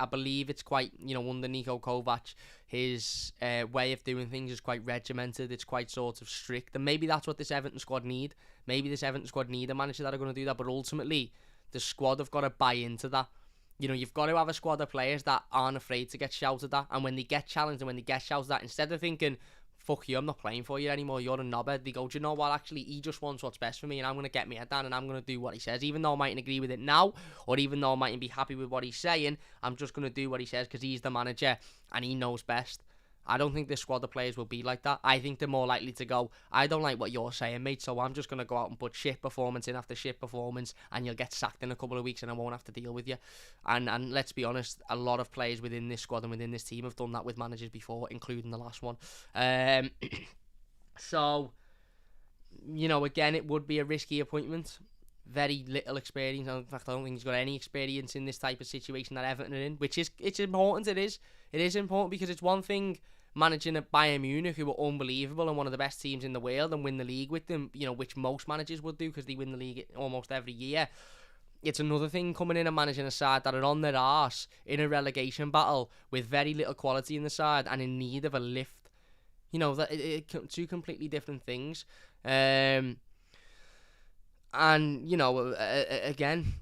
believe it's quite, you know, under Niko Kovač, his way of doing things is quite regimented. It's quite sort of strict, and maybe that's what this Everton squad need. Maybe this Everton squad need a manager that are going to do that. But ultimately, the squad have got to buy into that. You know, you've got to have a squad of players that aren't afraid to get shouted at, and when they get challenged and when they get shouted at, instead of thinking, fuck you, I'm not playing for you anymore, you're a knobhead, they go, do you know what, actually, he just wants what's best for me, and I'm going to get my head down and I'm going to do what he says, even though I mightn't agree with it now, or even though I mightn't be happy with what he's saying, I'm just going to do what he says because he's the manager and he knows best. I don't think this squad of players will be like that. I think they're more likely to go, I don't like what you're saying, mate, so I'm just going to go out and put shit performance in after shit performance, and you'll get sacked in a couple of weeks and I won't have to deal with you. And let's be honest, a lot of players within this squad and within this team have done that with managers before, including the last one. So, you know, again, it would be a risky appointment. Very little experience. In fact, I don't think he's got any experience in this type of situation that Everton are in, which is, it's important. It is important, because it's one thing managing at Bayern Munich, who were unbelievable and one of the best teams in the world, and win the league with them, which most managers would do because they win the league almost every year. It's another thing coming in and managing a side that are on their arse in a relegation battle with very little quality in the side and in need of a lift. Two completely different things. And, again,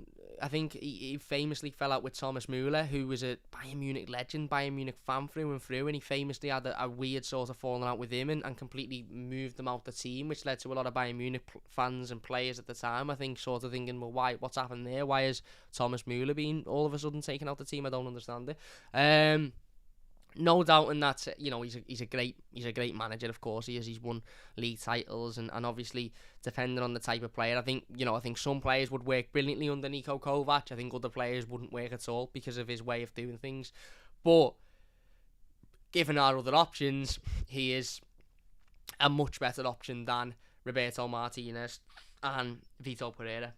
I think he famously fell out with Thomas Müller, who was a Bayern Munich legend, Bayern Munich fan through and through, and he famously had a weird sort of falling out with him and completely moved them out the team, which led to a lot of Bayern Munich fans and players at the time, I think, sort of thinking, well, what's happened there? Why is Thomas Müller being all of a sudden taken out the team? I don't understand it. No doubt in that, he's a great manager. Of course, he is. He's won league titles, and obviously, depending on the type of player, I think some players would work brilliantly under Niko Kovač. I think other players wouldn't work at all because of his way of doing things. But given our other options, he is a much better option than Roberto Martinez and Vitor Pereira,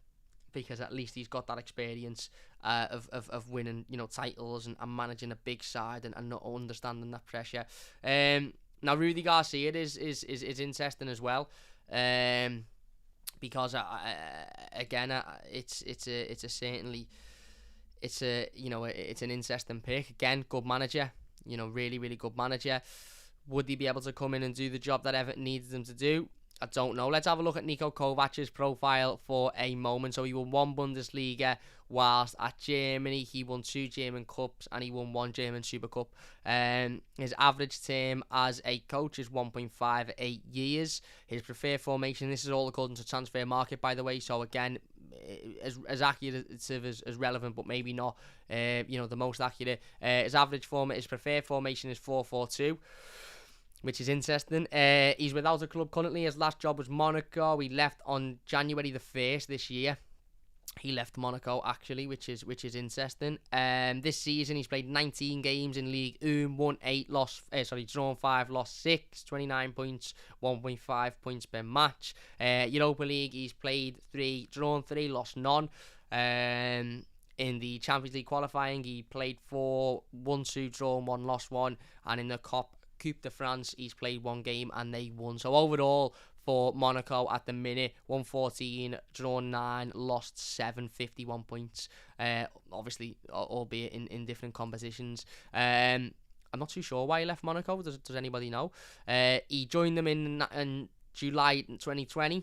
because at least he's got that experience of winning, titles and managing a big side and not understanding that pressure. Now Rudy Garcia is interesting as well, because it's an interesting pick. Again, good manager, really really good manager. Would he be able to come in and do the job that Everton needed him to do? I don't know. Let's have a look at Niko Kovac's profile for a moment. So he won 1 Bundesliga whilst at Germany. He won 2 German Cups and he won 1 German Super Cup. His average term as a coach is 1.58 years. His preferred formation, this is all according to Transfer Market, by the way. So again, as accurate as relevant, but maybe not the most accurate. His preferred formation is 4-4-2. Which is interesting. He's without a club currently. His last job was Monaco. He left on January the 1st this year. He left Monaco, actually, which is interesting. This season, he's played 19 games in League 1, won 8, drawn 5, lost 6, 29 points, 1.5 points per match. Europa League, he's played 3, drawn 3, lost none. In the Champions League qualifying, he played 4, won 2, drawn 1, lost 1. And in the Coupe de France, he's played 1 game and they won. So overall, for Monaco at the minute, 114, drawn 9, lost 7, 51 points. Obviously, albeit in different competitions. I'm not too sure why he left Monaco. Does anybody know? He joined them in July 2020.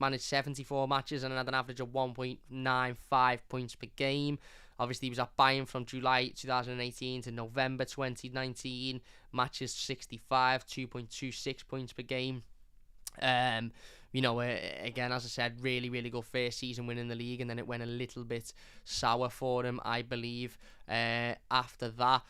Managed 74 matches and had an average of 1.95 points per game. Obviously, he was at Bayern from July 2018 to November 2019. Matches 65, 2.26 points per game. Again, as I said, really, really good first season winning the league, and then it went a little bit sour for him, I believe, after that.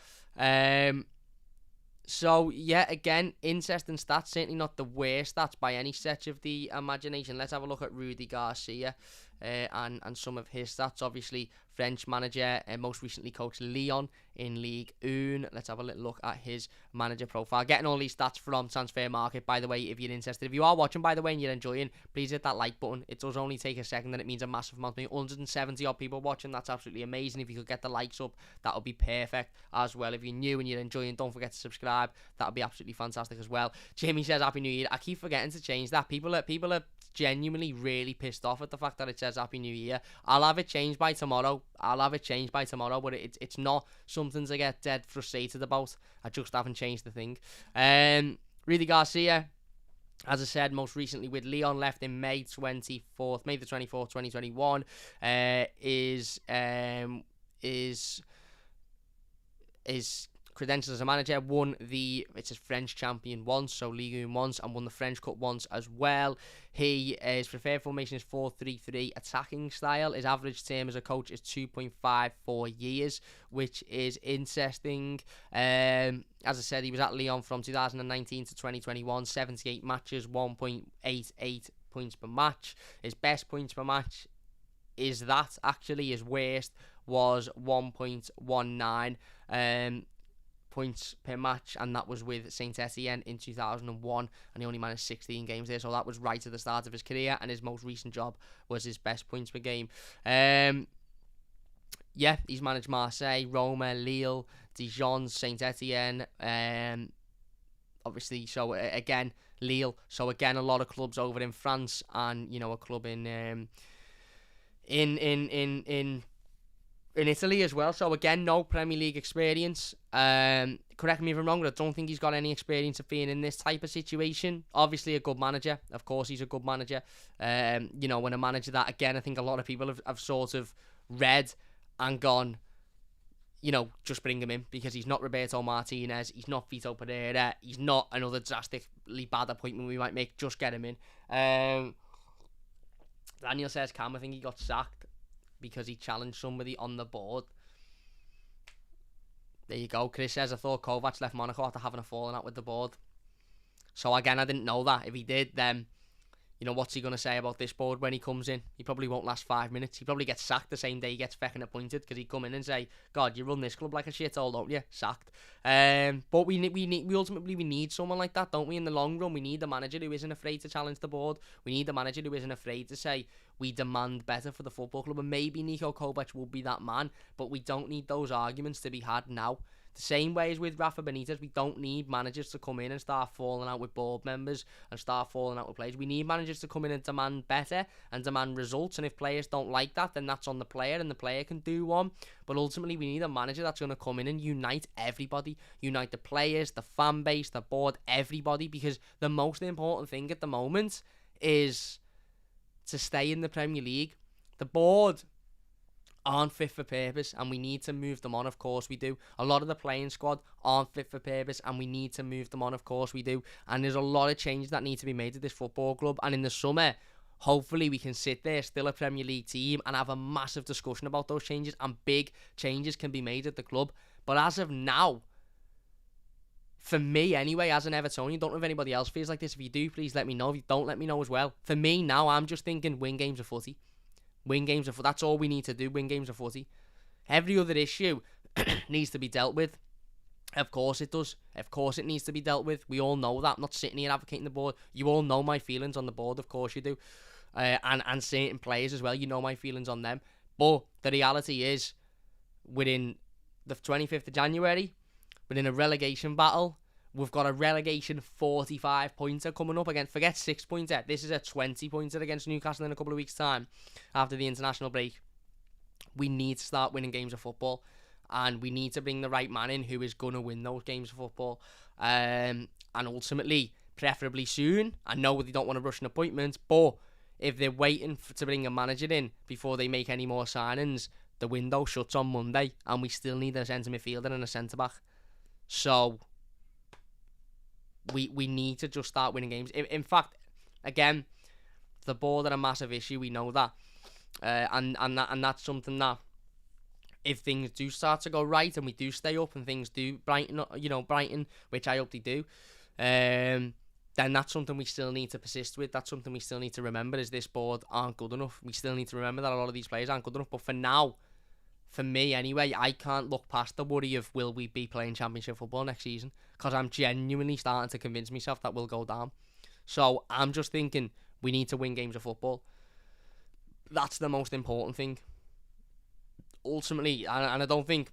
So, yeah, again, interesting stats. Certainly not the worst stats by any stretch of the imagination. Let's have a look at Rudy Garcia and some of his stats. Obviously, French manager, and most recently coached Lyon in League 1. Let's have a little look at his manager profile. Getting all these stats from Transfer Market, by the way, if you're interested. If you are watching, by the way, and you're enjoying, please hit that like button. It does only take a second, and it means a massive amount to me. 170 odd people watching. That's absolutely amazing. If you could get the likes up, that would be perfect as well. If you're new and you're enjoying, don't forget to subscribe. That would be absolutely fantastic as well. Jimmy says Happy New Year. I keep forgetting to change that. People are genuinely really pissed off at the fact that it says Happy New Year. I'll have it changed by tomorrow, but it's not something to get dead frustrated about. I just haven't changed the thing. Rudy Garcia, as I said, most recently with Lyon, left in May the 24th, 2021. Is credentials as a manager, it's a French champion once, so Ligue 1 once, and won the French Cup once as well. His preferred formation is 4-3-3 attacking style. His average term as a coach is 2.54 years, which is interesting. As I said, he was at Lyon from 2019 to 2021, 78 matches, 1.88 points per match. His best points per match is that, actually. His worst was 1.19 points per match, and that was with Saint Etienne in 2001, and he only managed 16 games there, so that was right at the start of his career, and his most recent job was his best points per game. He's managed Marseille, Roma, Lille, Dijon, Saint Etienne, obviously, so again, Lille. So again, a lot of clubs over in France, and a club in Italy as well. So again, no Premier League experience. Correct me if I'm wrong, but I don't think he's got any experience of being in this type of situation. Obviously a good manager. Of course he's a good manager. When a manager that, again, I think a lot of people have sort of read and gone, just bring him in, because he's not Roberto Martinez, he's not Vito Pereira, he's not another drastically bad appointment we might make, just get him in. Daniel says, Cam, I think he got sacked because he challenged somebody on the board. There you go. Chris says, I thought Kovač left Monaco after having a falling out with the board. So again, I didn't know that. If he did, then what's he going to say about this board when he comes in? He probably won't last 5 minutes. He probably gets sacked the same day he gets fucking appointed, because he'd come in and say, God, you run this club like a shithole, don't you? Sacked. But we ultimately need someone like that, don't we? In the long run, we need a manager who isn't afraid to challenge the board. We need a manager who isn't afraid to say, we demand better for the football club. And maybe Niko Kovač will be that man, but we don't need those arguments to be had now. The same way as with Rafa Benitez, we don't need managers to come in and start falling out with board members and start falling out with players. We need managers to come in and demand better and demand results. And if players don't like that, then that's on the player, and the player can do one. But ultimately, we need a manager that's going to come in and unite everybody. Unite the players, the fan base, the board, everybody. Because the most important thing at the moment is to stay in the Premier League. The board aren't fit for purpose, and we need to move them on. Of course we do. A lot of the playing squad aren't fit for purpose, and we need to move them on. Of course we do. And there's a lot of changes that need to be made to this football club. And in the summer, hopefully we can sit there, still a Premier League team, and have a massive discussion about those changes, and big changes can be made at the club. But as of now, for me anyway, as an Evertonian, don't know if anybody else feels like this. If you do, please let me know. If you don't, let me know as well. For me now, I'm just thinking win games of footy. Win games of footy. That's all we need to do. Win games of footy. Every other issue needs to be dealt with. Of course it does. Of course it needs to be dealt with. We all know that. I'm not sitting here advocating the board. You all know my feelings on the board. Of course you do. And certain players as well. You know my feelings on them. But the reality is, within the 25th of January, within a relegation battle, we've got a relegation 45-pointer coming up against, forget 6-pointer. This is a 20-pointer against Newcastle in a couple of weeks' time after the international break. We need to start winning games of football, and we need to bring the right man in who is going to win those games of football. And ultimately, preferably soon. I know they don't want to rush an appointment, but if they're waiting to bring a manager in before they make any more signings, the window shuts on Monday, and we still need a centre midfielder and a centre-back. So we need to just start winning games. In fact, again, the board are a massive issue. We know that, and that's something that, if things do start to go right and we do stay up and things do brighten, which I hope they do, then that's something we still need to persist with. That's something we still need to remember, is this board aren't good enough. We still need to remember that a lot of these players aren't good enough. But for now, for me anyway, I can't look past the worry of will we be playing Championship football next season, because I'm genuinely starting to convince myself that we'll go down. So I'm just thinking we need to win games of football. That's the most important thing. Ultimately, and I don't think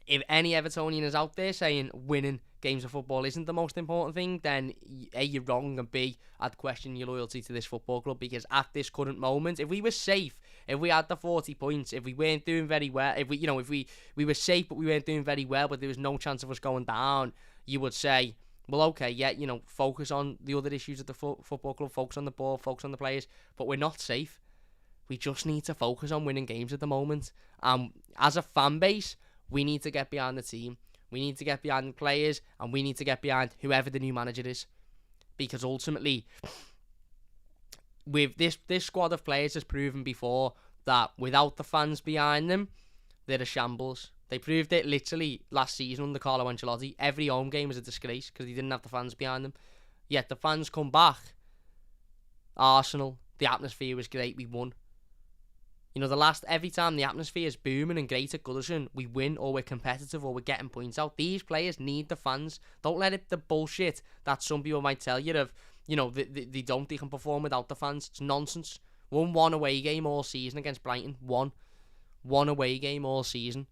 if any Evertonian is out there saying winning games of football isn't the most important thing, then A, you're wrong, and B, I'd question your loyalty to this football club. Because at this current moment, if we were safe, if we had the 40 points, if we weren't doing very well, if we were safe but we weren't doing very well, but there was no chance of us going down, you would say, well, okay, yeah, focus on the other issues at the football club, focus on the ball, focus on the players. But we're not safe. We just need to focus on winning games at the moment. As a fan base, we need to get behind the team. We need to get behind the players, and we need to get behind whoever the new manager is. Because ultimately, with this squad of players has proven before that without the fans behind them, they're a shambles. They proved it literally last season under Carlo Ancelotti. Every home game was a disgrace because he didn't have the fans behind them. Yet the fans come back. Arsenal, the atmosphere was great, we won. Every time the atmosphere is booming and great at Goodison, we win, or we're competitive, or we're getting points out. These players need the fans. Don't let it the bullshit that some people might tell you of, they can perform without the fans. It's nonsense. Won one away game all season against Brighton. One away game all season.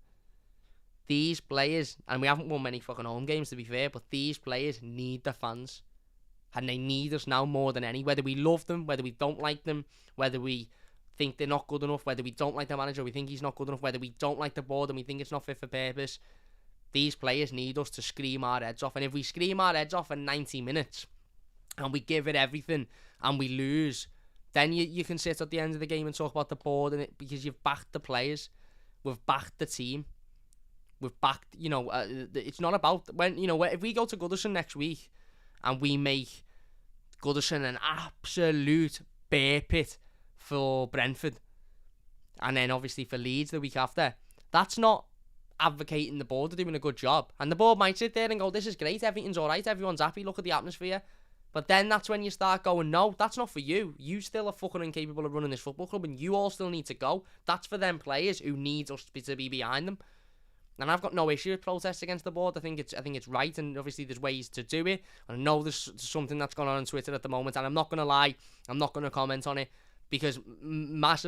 these players, and we haven't won many fucking home games to be fair, but these players need the fans. And they need us now more than any. Whether we love them, whether we don't like them, whether we think they're not good enough, whether we don't like the manager, we think he's not good enough, whether we don't like the board and we think it's not fit for purpose, these players need us to scream our heads off. And if we scream our heads off for 90 minutes and we give it everything and we lose, then you can sit at the end of the game and talk about the board and it, because you've backed the players, we've backed the team, we've backed, it's not about when, if we go to Goodison next week and we make Goodison an absolute bear pit for Brentford, and then obviously for Leeds the week after, that's not advocating the board are doing a good job. And the board might sit there and go, this is great, everything's alright, everyone's happy, look at the atmosphere. But then that's when you start going, no, that's not for you. You still are fucking incapable of running this football club and you all still need to go. That's for them players who need us to be behind them. And I've got no issue with protests against the board. I think it's right, and obviously there's ways to do it. And I know there's something that's going on Twitter at the moment, and I'm not going to lie, I'm not going to comment on it because not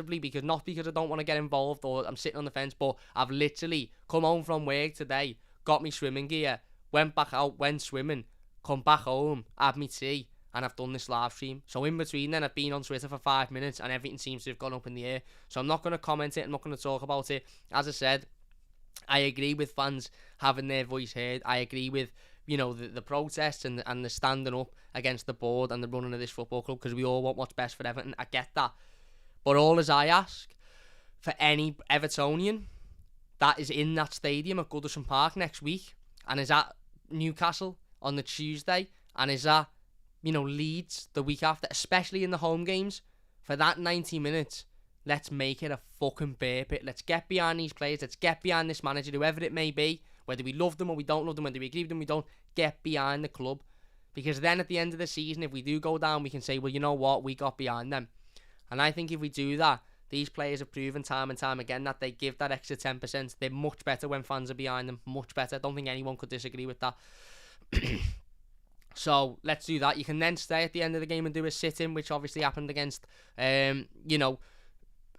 because I don't want to get involved or I'm sitting on the fence, but I've literally come home from work today, got me swimming gear, went back out, went swimming, come back home, had me tea, and I've done this live stream. So in between then, I've been on Twitter for 5 minutes and everything seems to have gone up in the air. So I'm not going to comment it, I'm not going to talk about it. As I said, I agree with fans having their voice heard. I agree with, the protests and the standing up against the board and the running of this football club, because we all want what's best for Everton. I get that. But all as I ask for any Evertonian that is in that stadium at Goodison Park next week and is at Newcastle on the Tuesday and is at, Leeds the week after, especially in the home games, for that 90 minutes, let's make it a fucking bear pit. Let's get behind these players. Let's get behind this manager, whoever it may be. Whether we love them or we don't love them, whether we agree with them or we don't, get behind the club. Because then at the end of the season, if we do go down, we can say, well, you know what? We got behind them. And I think if we do that, these players have proven time and time again that they give that extra 10%. They're much better when fans are behind them. Much better. I don't think anyone could disagree with that. So let's do that. You can then stay at the end of the game and do a sit-in, which obviously happened against,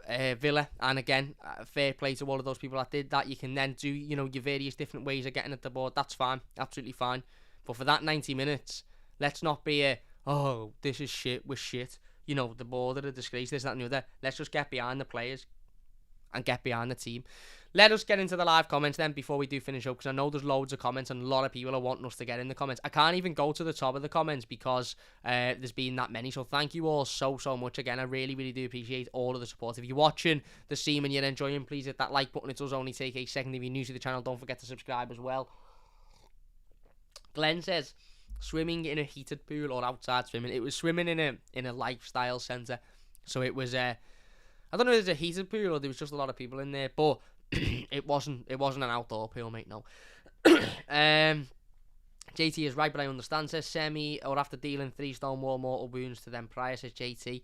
Villa, and again, fair play to all of those people that did that. You can then do, your various different ways of getting at the board. That's fine, absolutely fine. But for that 90 minutes, let's not be this is shit, we're shit. The board are a disgrace, this, that, and the other. Let's just get behind the players and get behind the team. Let us get into the live comments then before we do finish up, because I know there's loads of comments and a lot of people are wanting us to get in the comments. I can't even go to the top of the comments because there's been that many. So thank you all so much again. I really, really do appreciate all of the support. If you're watching the stream and you're enjoying, please hit that like button. It does only take a second. If you're new to the channel, don't forget to subscribe as well. Glenn says, swimming in a heated pool or outside swimming? It was swimming in a lifestyle centre. So it was I don't know if it was a heated pool or there was just a lot of people in there, but it wasn't an outdoor pool, mate, no. JT is right, but I understand, says Semi, or after dealing 3 Stonewall mortal wounds to them prior, says JT.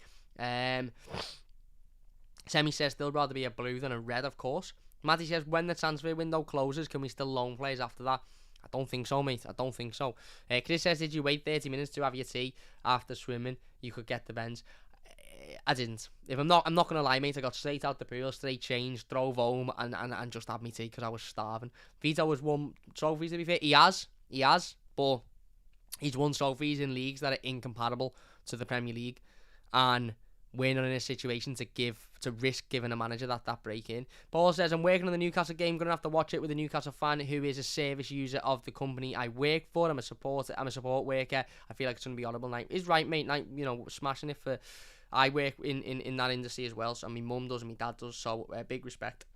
Semi says still rather be a blue than a red, of course. Matty says, when the transfer window closes, can we still loan players after that? I don't think so, mate. I don't think so. Chris says, did you wait 30 minutes to have your tea after swimming? You could get the Benz. I didn't. I'm not gonna lie, mate. I got straight out the pool, straight changed, drove home, and just had me tea because I was starving. Vito has won trophies, to be fair. He has, but he's won trophies in leagues that are incompatible to the Premier League, and we're not in a situation to risk giving a manager that break in. Paul says, I'm working on the Newcastle game, gonna have to watch it with a Newcastle fan who is a service user of the company I work for. I'm a support worker. I feel like it's gonna be horrible night. He's right, mate. Like, smashing it for. I work in that industry as well, so my mum does and my dad does, so big respect.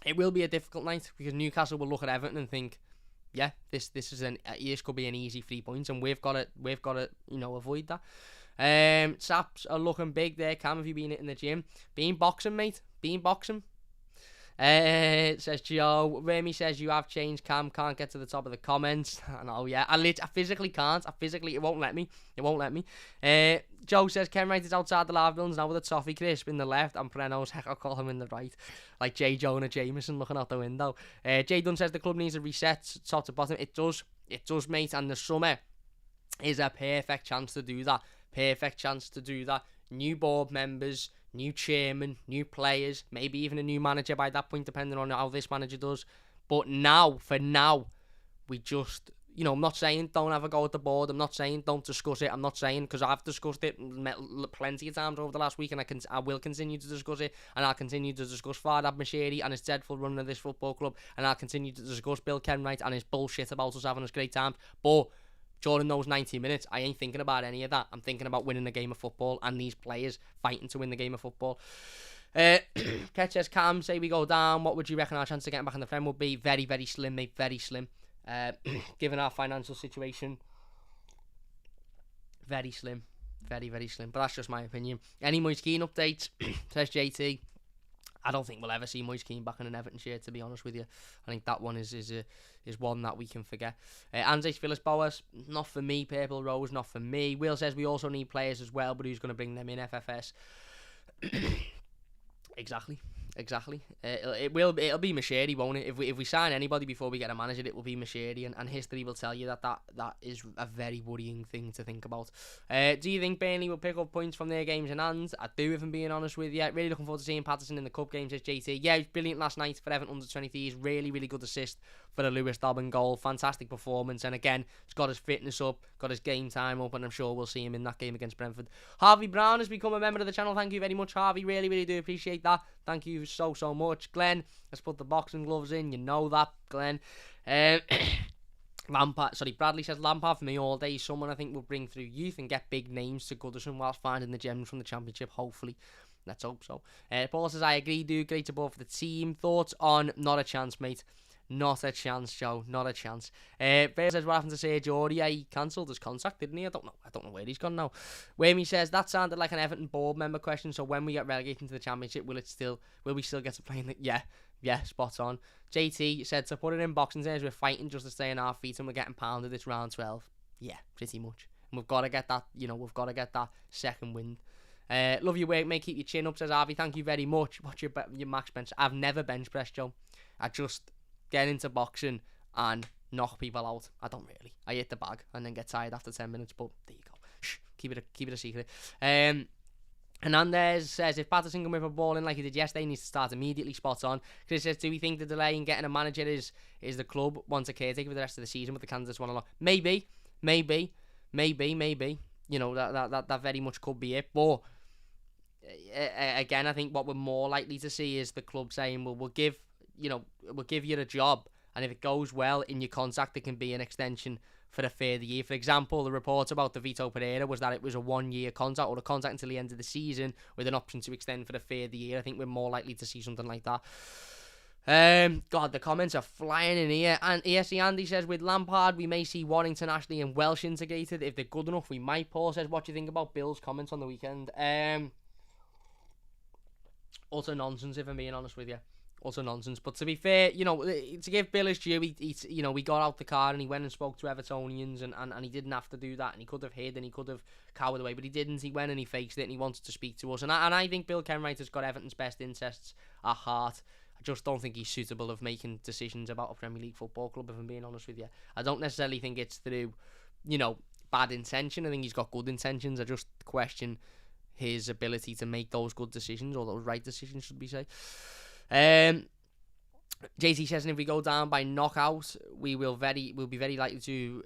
It will be a difficult night because Newcastle will look at Everton and think, yeah, this could be an easy 3 points, and we've got to avoid that. Saps are looking big there. Cam, have you been in the gym? Been boxing, mate. Been boxing. Says Joe. Remy says, you have changed, Cam. Can't get to the top of the comments. I know, yeah. I physically can't. It won't let me. Joe says, Ken Wright is outside the live buildings now with a toffee crisp in the left and Preno's, heck, I'll call him in the right. Like J. Jonah Jameson looking out the window. Jay Dunn says the club needs a reset top to bottom. It does, mate. And the summer is a perfect chance to do that. New board members, new chairman, new players, maybe even a new manager by that point, depending on how this manager does. But now, for now, we just, I'm not saying don't have a go at the board. I'm not saying don't discuss it. I'm not saying, because I've discussed it plenty of times over the last week, and I will continue to discuss it, and I'll continue to discuss Farhad Moshiri and his dreadful run of this football club, and I'll continue to discuss Bill Kenwright and his bullshit about us having us great times. But during those 90 minutes, I ain't thinking about any of that. I'm thinking about winning the game of football and these players fighting to win the game of football. Ketch says, Cam, say we go down, what would you reckon our chance of getting back in the Prem would be? Very, very slim, mate, very slim. Given our financial situation, very slim. Very, very slim. But that's just my opinion. Any Moise Keane updates? Says JT. I don't think we'll ever see Moise Keane back in an Everton shirt, to be honest with you. I think that one is one that we can forget. Anze Villas-Boas, not for me. Purple Rose, not for me. Will says we also need players as well, but who's going to bring them in? FFS. Exactly. It'll be Moshiri, won't it? If we sign anybody before we get a manager, it will be Moshiri, and history will tell you that is a very worrying thing to think about. Do you think Burnley will pick up points from their games in hand? I do, if I'm being honest with you. Really looking forward to seeing Patterson in the cup games, says JT. Yeah, he was brilliant last night for Everton under-23s. Really, really good assist for the Lewis Dobbin goal. Fantastic performance, and again, he's got his fitness up, got his game time up, and I'm sure we'll see him in that game against Brentford. Harvey Brown has become a member of the channel. Thank you very much, Harvey. Really, really do appreciate that. Thank you so much. Glenn has put the boxing gloves in. You know that, Glenn. Bradley says Lampard for me all day. Someone I think will bring through youth and get big names to Goodison whilst finding the gems from the Championship, hopefully. Let's hope so. Paul says, I agree, dude. Great support for the team. Thoughts on not a chance, mate? Not a chance, Joe. Not a chance. Bear says, what happened to Sergio Aurier? He cancelled his contract, didn't he? I don't know where he's gone now. Whammy says, that sounded like an Everton board member question. So when we get relegated into the Championship, will we still get to play in the... Yeah, spot on. JT said, to put it in boxing terms, we're fighting just to stay on our feet and we're getting pounded. It's round 12. Yeah, pretty much. And we've got to get that, we've got to get that second wind. Love your work, mate. Keep your chin up, says Harvey. Thank you very much. What's your max bench? I've never bench pressed, Joe. I just get into boxing and knock people out. I don't really. I hit the bag and then get tired after 10 minutes, but there you go. Shh, keep it a secret. Hernandez says, if Patterson can whip a ball in like he did yesterday, he needs to start immediately. Spot on. Chris says, do we think the delay in getting a manager is the club wants a caretaker for the rest of the season, but the candidates want a lot? Maybe. That very much could be it. But again, I think what we're more likely to see is the club saying, well, we'll give you a job, and if it goes well in your contract, it can be an extension for a further year. For example, the report about the Vitor Pereira was that it was a 1-year contract, or a contract until the end of the season with an option to extend for a further year. I think we're more likely to see something like that. God, the comments are flying in here. And ESC Andy says, with Lampard, we may see Warrington, Ashley and Welsh integrated. If they're good enough, we might. Paul says, what do you think about Bill's comments on the weekend? Utter nonsense, if I'm being honest with you. Utter nonsense. But to be fair, to give Bill his due, he got out the car and he went and spoke to Evertonians, and he didn't have to do that, and he could have hid and he could have cowered away, but he didn't. He went and he faced it and he wanted to speak to us. And I think Bill Kenwright has got Everton's best interests at heart. I just don't think he's suitable of making decisions about a Premier League football club, if I'm being honest with you. I don't necessarily think it's through, bad intention. I think he's got good intentions. I just question his ability to make those good decisions, or those right decisions, should we say. JT says, and if we go down by knockout, we'll be very likely to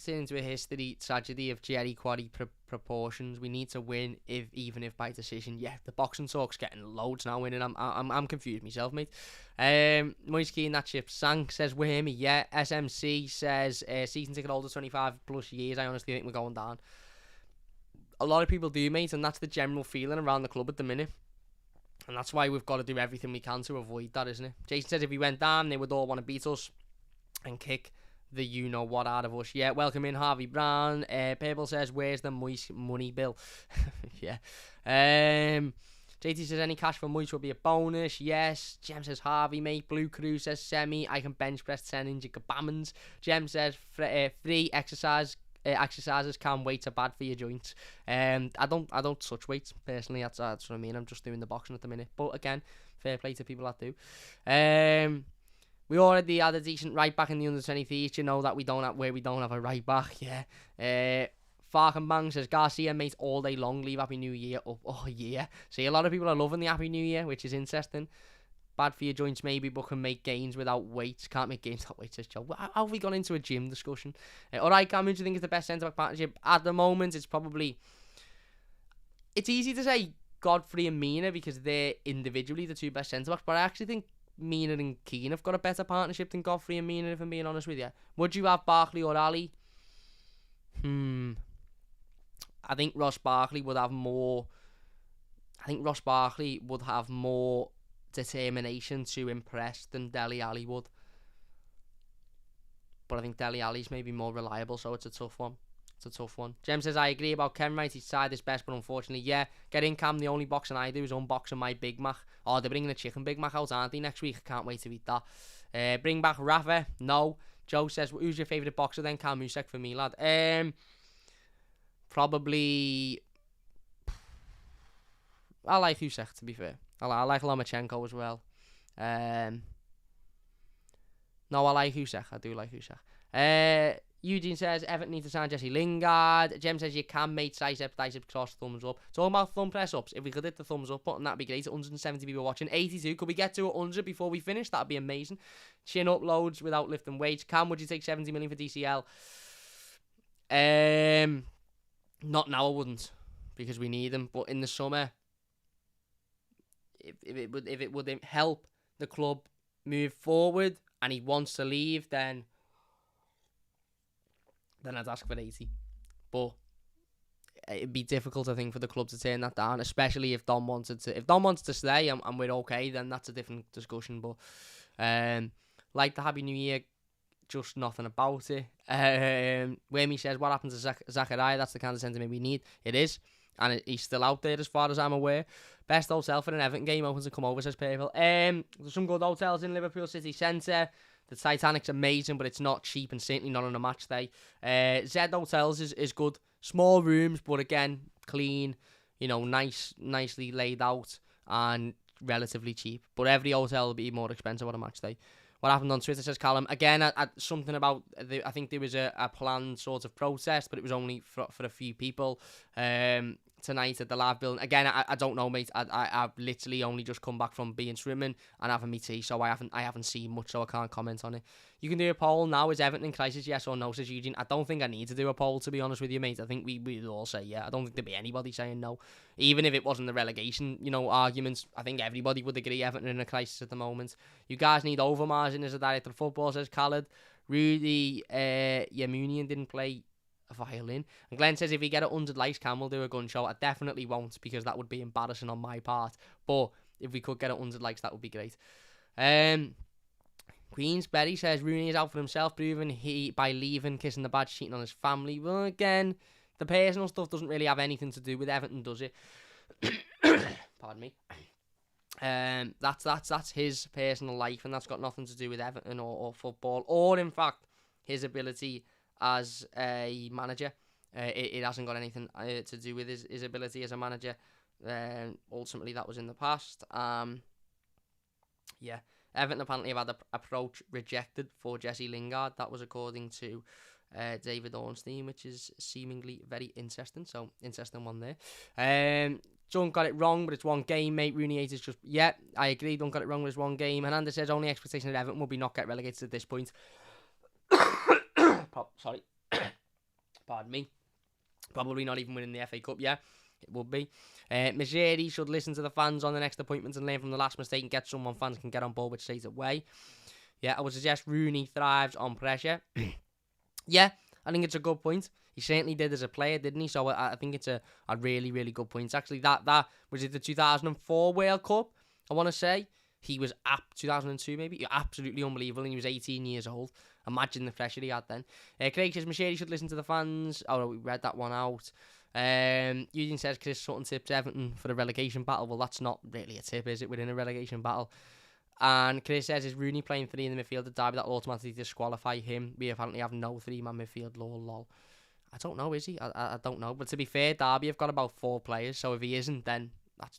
turn into a history tragedy of Jerry Quarry proportions. We need to win, even if by decision. Yeah, the boxing talk's getting loads now, winning. I'm confused myself, mate. Moise Keane, that ship sank, says we're me. Yeah, SMC says season ticket holder 25 plus years. I honestly think we're going down. A lot of people do, mate, and that's the general feeling around the club at the minute. And that's why we've got to do everything we can to avoid that, isn't it? Jason says if we went down, they would all want to beat us and kick the you-know-what out of us. Yeah, welcome in, Harvey Brown. Purple says, where's the Moise money bill? Yeah. JT says, any cash for Moise will be a bonus. Yes. Jem says, Harvey, mate. Blue Crew says, Semi. I can bench press 10 inch kabamans. Jem says, free exercises can weights are bad for your joints. I don't touch weights personally. That's what I mean. I'm just doing the boxing at the minute. But again, fair play to people that do. We already had a decent right back in the under-23s. You know that we don't have a right back. Yeah. Fark and Bang says, Garcia, mate, all day long. Leave Happy New Year up. Oh yeah. See, a lot of people are loving the Happy New Year, which is interesting. bad for your joints maybe, but can make gains without weights. Can't make gains without weights, Joe. How have we gone into a gym discussion? Alright, Cam, who do you think is the best centre-back partnership? At the moment, it's easy to say Godfrey and Mina because they're individually the two best centre-backs, but I actually think Mina and Keane have got a better partnership than Godfrey and Mina, if I'm being honest with you. Would you have Barkley or Ali? I think Ross Barkley would have more... determination to impress than Dele Alli would. But I think Dele Alli's maybe more reliable, so it's a tough one. Jem says, I agree about Kenwright. He's tried his best, but unfortunately, yeah. Get in, Cam. The only boxing I do is unboxing my Big Mac. Oh, they're bringing a chicken Big Mac out, aren't they, next week? Can't wait to eat that. Bring back Rafa. No. Joe says, who's your favourite boxer then? Cam Musek for me, lad. Probably... I like Usyk, to be fair. I like Lomachenko as well. No, I like Usyk. I do like Usyk. Eugene says, Everton need to sign Jesse Lingard. Jem says, you can make triceps, cross, thumbs up. Talking about thumb press-ups, if we could hit the thumbs up button, that'd be great. 170 people watching. 82, could we get to 100 before we finish? That'd be amazing. Chin uploads without lifting weights. Cam, would you take 70 million for DCL? Not now, I wouldn't, because we need them. But in the summer, if it would help the club move forward and he wants to leave, then I'd ask for 80. But it'd be difficult, I think, for the club to turn that down, especially if Dom wanted to. If Dom wants to stay and we're okay, then that's a different discussion. But like the Happy New Year, just nothing about it. Whammy says, what happened to Zachariah? That's the kind of sentiment we need. It is. And he's still out there as far as I'm aware. Best hotel for an Everton game opens to come over, says Payville. There's some good hotels in Liverpool City Centre. The Titanic's amazing, but it's not cheap and certainly not on a match day. Z Hotels is good. Small rooms, but again, clean, nicely laid out and relatively cheap. But every hotel will be more expensive on a match day. What happened on Twitter, says Callum. Again, something about, I think there was a planned sort of protest, but it was only for a few people. Tonight at the live building. Again, I don't know, mate. I've literally only just come back from being swimming and having me tea, so I haven't seen much, so I can't comment on it. You can do a poll now. Is Everton in crisis, yes or no, says Eugene. I don't think I need to do a poll, to be honest with you, mate. I think we'd all say yeah. I don't think there'd be anybody saying no. Even if it wasn't the relegation, arguments, I think everybody would agree Everton are in a crisis at the moment. You guys need Overmars in as a director of football, says Khaled. Rudy Yamunian didn't play a violin. And Glenn says, if we get 100 likes, Cam will do a gun show. I definitely won't, because that would be embarrassing on my part. But if we could get 100 likes, that would be great. Queensberry says, Rooney is out for himself, proving he, by leaving, kissing the badge, cheating on his family. Well, again, the personal stuff doesn't really have anything to do with Everton, does it? Pardon me. That's his personal life, and that's got nothing to do with Everton or football, or in fact his ability as a manager. It hasn't got anything to do with his ability as a manager. Ultimately, that was in the past. Everton apparently have had the approach rejected for Jesse Lingard. That was according to David Ornstein, which is seemingly very interesting. So, interesting one there. Don't got it wrong, but it's one game, mate. Rooney 8 is just... Yeah, I agree. Don't got it wrong, but it's one game. Hernandez says only expectation of Everton will be not get relegated at this point. Sorry. Pardon me. Probably not even winning the FA Cup, yeah. It would be. Managerial should listen to the fans on the next appointments and learn from the last mistake and get someone fans can get on board with straight away. Yeah, I would suggest Rooney thrives on pressure. Yeah, I think it's a good point. He certainly did as a player, didn't he? So I think it's a really, really good point. Actually, that was it, the 2004 World Cup, I want to say. He was 2002 maybe. Absolutely unbelievable, and he was 18 years old. Imagine the pressure he had then. Craig says Managerial should listen to the fans. Oh, no, we read that one out. Eugene says Chris Sutton tips Everton for the relegation battle. Well, that's not really a tip, is it? We're in a relegation battle. And Chris says, is Rooney playing 3 in the midfield at Derby? That will automatically disqualify him. We apparently have no 3-man midfield. Lol. I don't know, is he? I don't know. But to be fair, Derby have got about 4 players. So if he isn't, then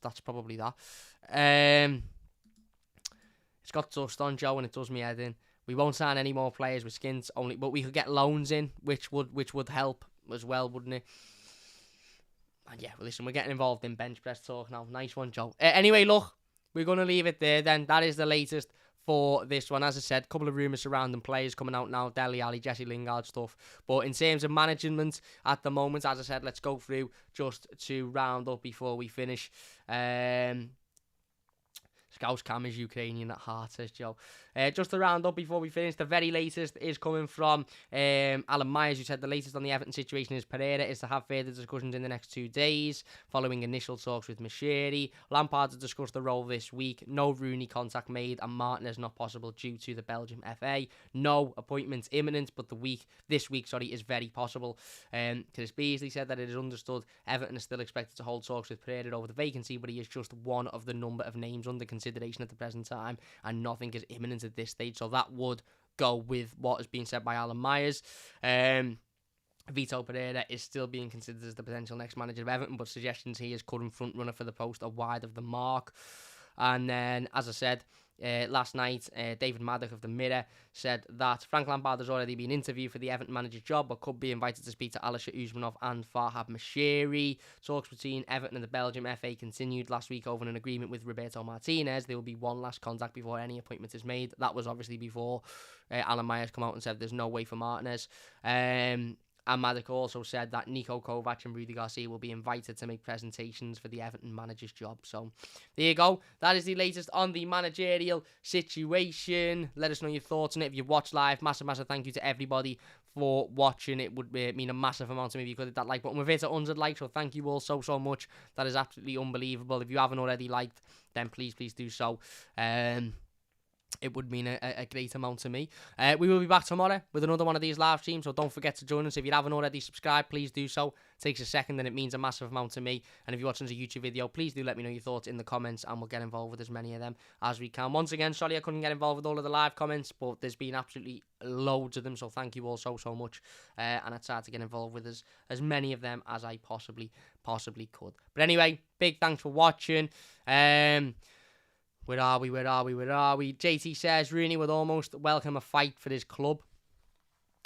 that's probably that. It's got dust on, Joe, and it does me head in. We won't sign any more players with skins only, but we could get loans in, which would help as well, wouldn't it? And yeah, well, listen, we're getting involved in bench press talk now. Nice one, Joe. Anyway, look, we're going to leave it there then. That is the latest for this one. As I said, a couple of rumours surrounding players coming out now, Dele Alli, Jesse Lingard stuff. But in terms of management at the moment, as I said, let's go through just to round up before we finish. Scouse Cam is Ukrainian at heart, says Joe. Just to round up before we finish, the very latest is coming from Alan Myers, who said the latest on the Everton situation is Pereira is to have further discussions in the next 2 days, following initial talks with Managerial. Lampard has discussed the role this week. No Rooney contact made, and Martinez not possible due to the Belgium FA. No appointments imminent, but this week is very possible. Chris Beasley said that it is understood Everton is still expected to hold talks with Pereira over the vacancy, but he is just one of the number of names under consideration at the present time, and nothing is imminent at this stage. So that would go with what has been said by Alan Myers. Vitor Pereira is still being considered as the potential next manager of Everton, but suggestions he is current front runner for the post are wide of the mark. And then, as I said, last night, David Maddock of the Mirror said that Frank Lampard has already been interviewed for the Everton manager's job, but could be invited to speak to Alisher Usmanov and Farhad Mashiri. Talks between Everton and the Belgium FA continued last week over an agreement with Roberto Martinez. There will be one last contact before any appointment is made. That was obviously before Alan Myers come out and said there's no way for Martinez. And Maddock also said that Niko, Kovač and Rudy Garcia will be invited to make presentations for the Everton manager's job. So there you go. That is the latest on the managerial situation. Let us know your thoughts on it. If you watch live, massive thank you to everybody for watching. It would mean a massive amount to me if you could hit that like button. We've hit 100 likes, so thank you all so much. That is absolutely unbelievable. If you haven't already liked, then please do so. It would mean a great amount to me. We will be back tomorrow with another one of these live streams, so don't forget to join us. If you haven't already subscribed, please do so. It takes a second and it means a massive amount to me. And if you're watching a YouTube video, please do let me know your thoughts in the comments and we'll get involved with as many of them as we can. Once again, sorry I couldn't get involved with all of the live comments, but there's been absolutely loads of them, so thank you all so much. And I tried to get involved with as many of them as I possibly could. But anyway, big thanks for watching. Where are we? JT says Rooney would almost welcome a fight for his club.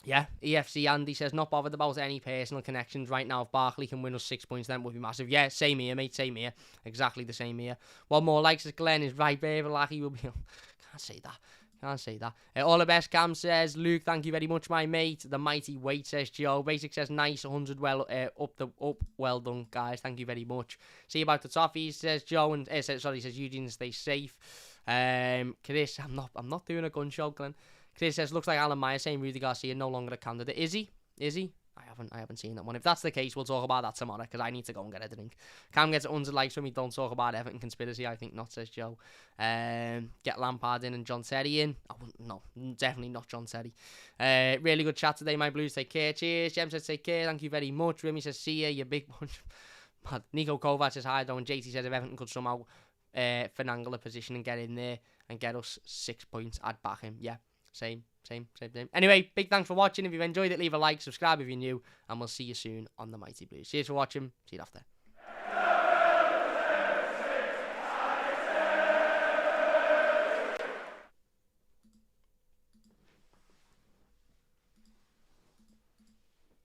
Yeah, EFC Andy says not bothered about any personal connections right now. If Barkley can win us 6 points, then it would be massive. Yeah, same here, mate. Same here. Exactly the same here. One more likes as Glenn is right, baby. Like he will be. Can't say that. All the best, Cam says. Luke, thank you very much, my mate. The mighty weight, says Joe. Basic says nice, 100 well done, guys. Thank you very much. See you about the toffees, says Joe, and says Eugene, stay safe. Chris, I'm not doing a gun show, Glenn. Chris says looks like Alan Myers saying Rudy Garcia no longer a candidate. Is he? I haven't seen that one. If that's the case, we'll talk about that tomorrow because I need to go and get a drink. Cam gets 100 likes from me. Don't talk about Everton conspiracy. I think not, says Joe. Get Lampard in and John Terry in. No, definitely not John Terry. Really good chat today, my Blues. Take care. Cheers. Jem says take care. Thank you very much. Remy says see ya, you big bunch. Niko Kovac says hi, though. And JT says if Everton could somehow finagle a position and get in there and get us 6 points, I'd back him. Yeah. Same. Anyway, big thanks for watching. If you've enjoyed it, leave a like, subscribe if you're new, and we'll see you soon on the Mighty Blues. Cheers for watching. See you after.